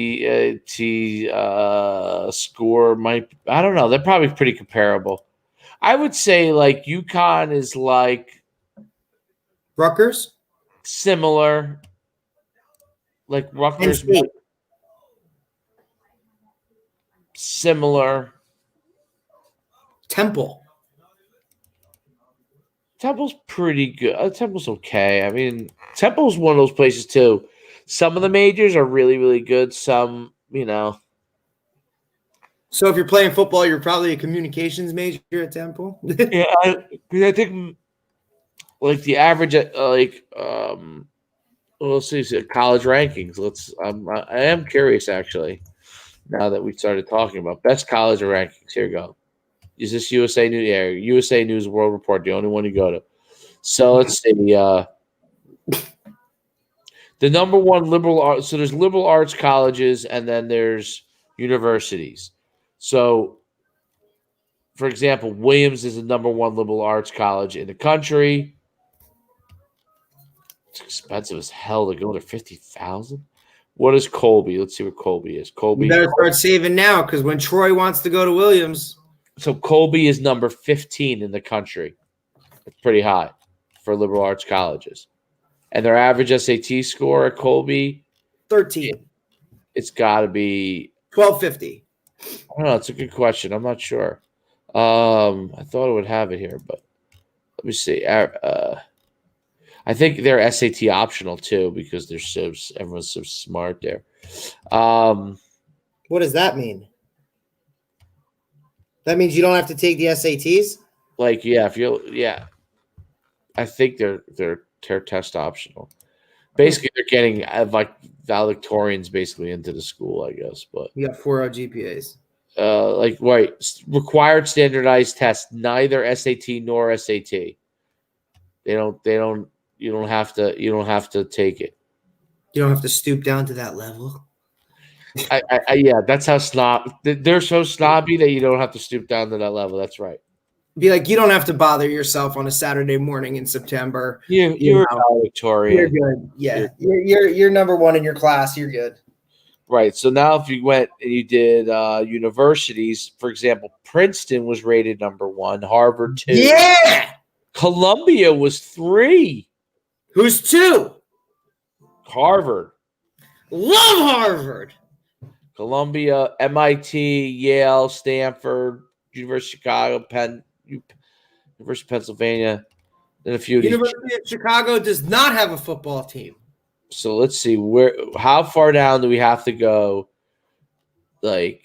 score might, I don't know. They're probably pretty comparable. I would say like UConn is like Rutgers? Similar. Like Rutgers. Similar. Temple's pretty good. Temple's okay. I mean, Temple's one of those places too. Some of the majors are really, really good. Some, So if you're playing football, you're probably a communications major at Temple. Yeah, I think like the average, let's see, college rankings. I am curious actually. Now that we started talking about best college rankings, here we go. Is this USA News? Yeah, USA News World Report, the only one you go to. So let's see. The number one liberal arts. So there's liberal arts colleges, and then there's universities. So, for example, Williams is the number one liberal arts college in the country. It's expensive as hell to go to $50,000. What is Colby? Let's see what Colby is. Colby. You better start saving now, because when Troy wants to go to Williams. So Colby is number 15 in the country. It's pretty high for liberal arts colleges. And their average SAT score at Colby? 13. It's got to be 1250. I don't know. It's a good question. I'm not sure. I thought I would have it here, but let me see. I think they're SAT optional too because everyone's so smart there. What does that mean? That means you don't have to take the SATs? I think they're test optional. Basically, they're getting like valedictorians basically into the school, I guess. But you got 4.0 GPAs. Required standardized tests, neither SAT nor SAT. They don't. You don't have to take it. You don't have to stoop down to that level. Yeah, that's how they're so snobby that you don't have to stoop down to that level. That's right. Be like, you don't have to bother yourself on a Saturday morning in September. You're valedictorian. You're good. Yeah, you're number one in your class. You're good. Right. So now, if you went and you did universities, for example, Princeton was rated number 1, Harvard 2. Yeah. Columbia was 3. Who's 2? Harvard. Love Harvard. Columbia, MIT, Yale, Stanford, University of Chicago, University of Pennsylvania, and a few. University of Chicago does not have a football team. So let's see how far down do we have to go? Like,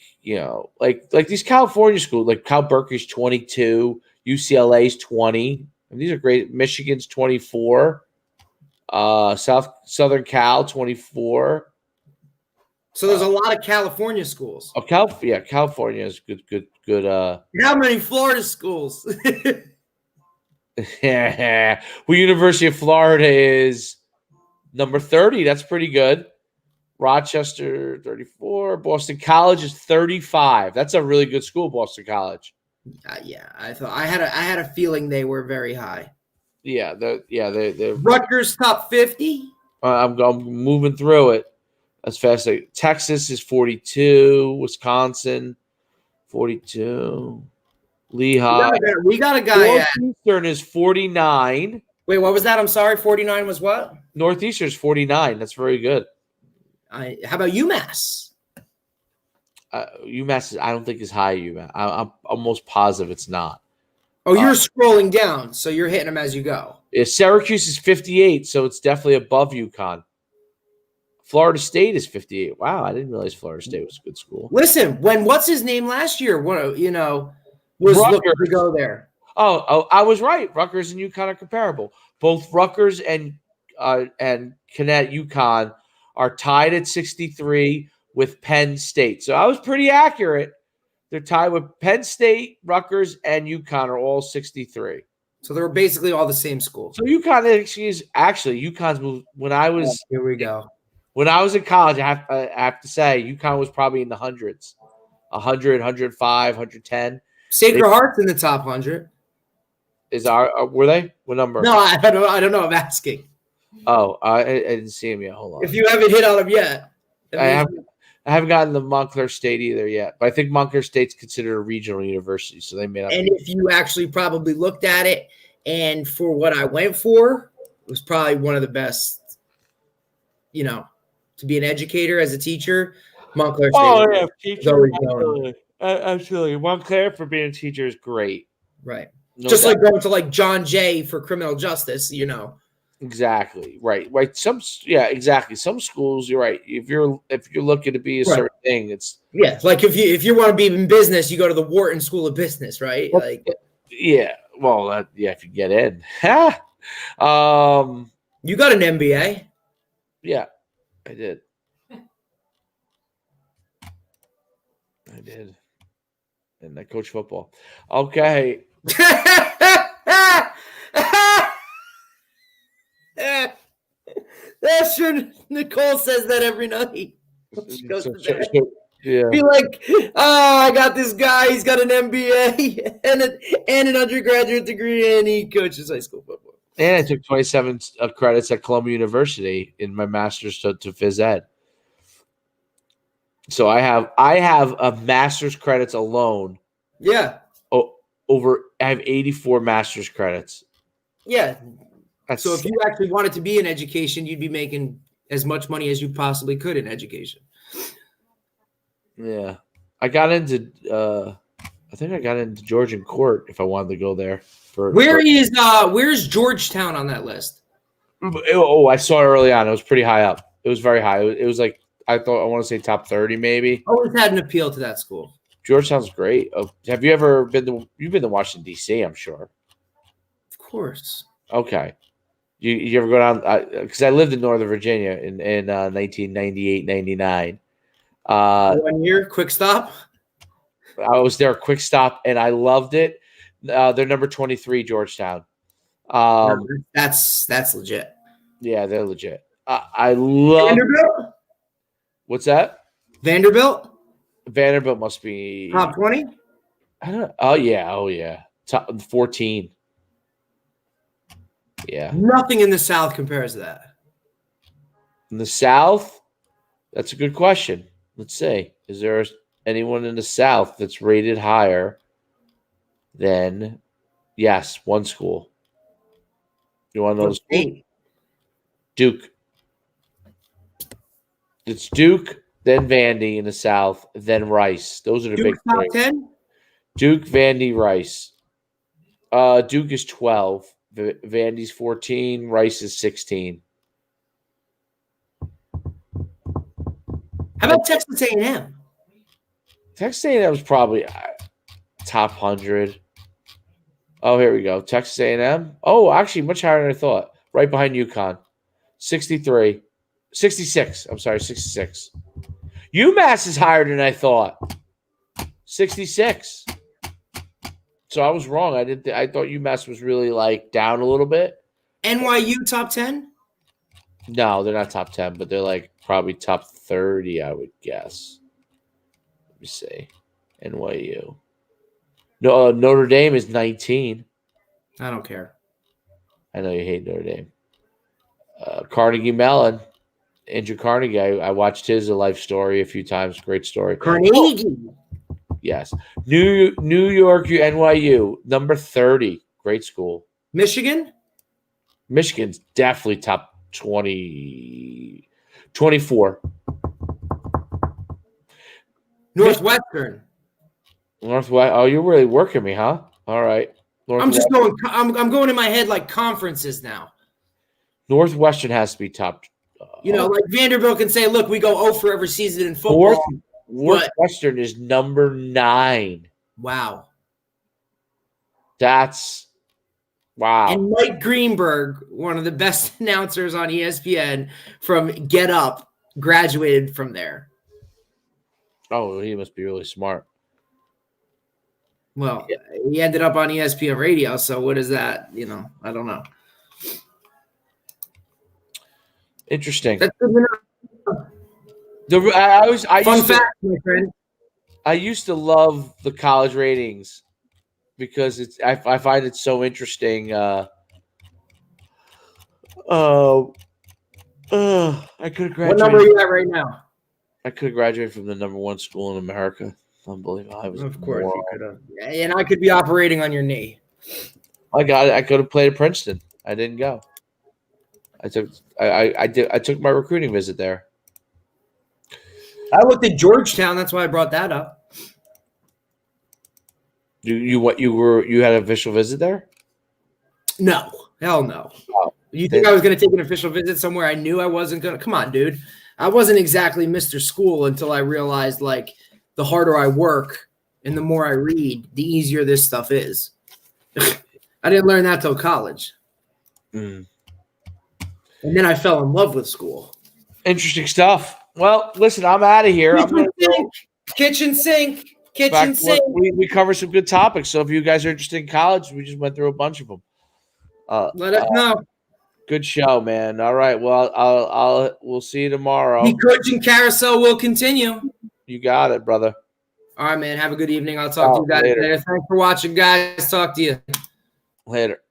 like these California schools, like Cal Berkeley's 22, UCLA's 20. And these are great. Michigan's 24. Southern Cal 24. So there's a lot of California schools. Oh, California is good. How many Florida schools? Yeah. Well, University of Florida is number 30. That's pretty good. Rochester 34. Boston College is 35. That's a really good school, Boston College. Yeah, I had a feeling they were very high. Yeah, they're Rutgers top 50. I'm moving through it as fast as Texas is 42, Wisconsin 42, Lehigh. We got a guy. Northeastern is 49. Wait, what was that? I'm sorry. 49 was what? Northeastern is 49. That's very good. How about UMass? UMass I don't think is high. UMass. I'm almost positive it's not. Oh, you're scrolling down, so you're hitting them as you go. Yeah, Syracuse is 58, so it's definitely above UConn. Florida State is 58. Wow, I didn't realize Florida State was a good school. Listen, when what's his name last year, was looking to go there. Oh, I was right. Rutgers and UConn are comparable. Both Rutgers and UConn are tied at 63 with Penn State. So I was pretty accurate. They're tied with Penn State, Rutgers, and UConn are all 63. So they were basically all the same school. So UConn's moved when I was. Here we go. When I was in college, I have to say UConn was probably in the hundreds, 100, 105, 110. Sacred Heart's in the top 100. Were they? What number? No, I don't know. I'm asking. Oh, I didn't see him yet. Hold on. If you haven't hit on him yet, I haven't gotten to Montclair State either yet. But I think Montclair State's considered a regional university, so they may not. And if you actually probably looked at it, and for what I went for, it was probably one of the best. To be an educator as a teacher, Montclair State. Oh yeah, teacher. Absolutely. Montclair for being a teacher is great. Right. No Just doubt. Like going to like John Jay for criminal justice, Exactly. Right. Exactly. Some schools, you're right. If you're looking to be a certain thing, it's like if you want to be in business, you go to the Wharton School of Business, right? Like Well, if you get in. You got an MBA. Yeah, I did. And I coach football. Okay. That's true. Nicole says that every night. She goes to bed. Yeah. Be like, I got this guy. He's got an MBA and an undergraduate degree, and he coaches high school football. And I took 27 credits at Columbia University in my master's to phys ed. So I have a master's credits alone. Yeah. I have 84 master's credits. Yeah. So if you actually wanted to be in education, you'd be making as much money as you possibly could in education. Yeah. I think I got into Georgian Court if I wanted to go there. Where's Georgetown on that list? Oh, I saw it early on. It was pretty high up. It was very high. It was like I want to say top 30 maybe. Always had an appeal to that school. Georgetown's great. Have you ever been to Washington D.C., I'm sure. Of course. Okay. You ever go down because I lived in Northern Virginia in 1998, 99. 1 year, quick stop. I was there, quick stop, and I loved it. They're number 23, Georgetown. That's legit. Yeah, they're legit. I love Vanderbilt. What's that? Vanderbilt must be top 20. I don't know. Oh yeah. Top 14. Yeah. Nothing in the South compares to that. In the South? That's a good question. Let's see. Is there anyone in the South that's rated higher than, one school? You want to know the school? Duke. It's Duke, then Vandy in the South, then Rice. Those are the big top three. 10? Duke, Vandy, Rice. Duke is 12. Vandy's 14. Rice is 16. How about Texas A&M? Texas A&M was probably top 100. Oh, here we go. Texas A&M. Oh, actually, much higher than I thought. Right behind UConn. 63. 66. I'm sorry, 66. UMass is higher than I thought. 66. So I was wrong. I thought UMass was really like down a little bit. NYU top 10? No, they're not top 10, but they're like probably top 30, I would guess. Let me see. NYU. No, Notre Dame is 19. I don't care. I know you hate Notre Dame. Carnegie Mellon. Andrew Carnegie. I watched his life story a few times. Great story. Carnegie. Yes. New York, NYU, number 30. Great school. Michigan? Michigan's definitely top 20, 24. Northwestern. Northwest. Oh, you're really working me, huh? All right. I'm just going. I'm going in my head like conferences now. Northwestern has to be top. Like Vanderbilt can say, "Look, we go 0 for every season in football." Northwestern is number 9. Wow. That's wow. And Mike Greenberg, one of the best announcers on ESPN from Get Up, graduated from there. Oh, he must be really smart. Well, he ended up on ESPN radio, so what is that? I don't know. Interesting. That's good enough. Fun fact, my friend. I used to love the college ratings because I find it so interesting. I could have graduated. What number are you at right now? I could have graduated from the number 1 school in America. Unbelievable. Of course you could have. And I could be operating on your knee. I could have played at Princeton. I didn't go. I took my recruiting visit there. I looked at Georgetown. That's why I brought that up. You had an official visit there? No, hell no. Oh, you think I was going to take an official visit somewhere I knew I wasn't going to? Come on, dude. I wasn't exactly Mr. School until I realized, like, the harder I work and the more I read, the easier this stuff is. I didn't learn that till college. Mm. And then I fell in love with school. Interesting stuff. Well, listen, I'm out of here. Kitchen sink. We covered some good topics. So if you guys are interested in college, we just went through a bunch of them. Let us know. Good show, man. All right. Well, we'll see you tomorrow. The coaching carousel will continue. You got it, brother. All right, man. Have a good evening. I'll talk to you guys later. Thanks for watching, guys. Talk to you later.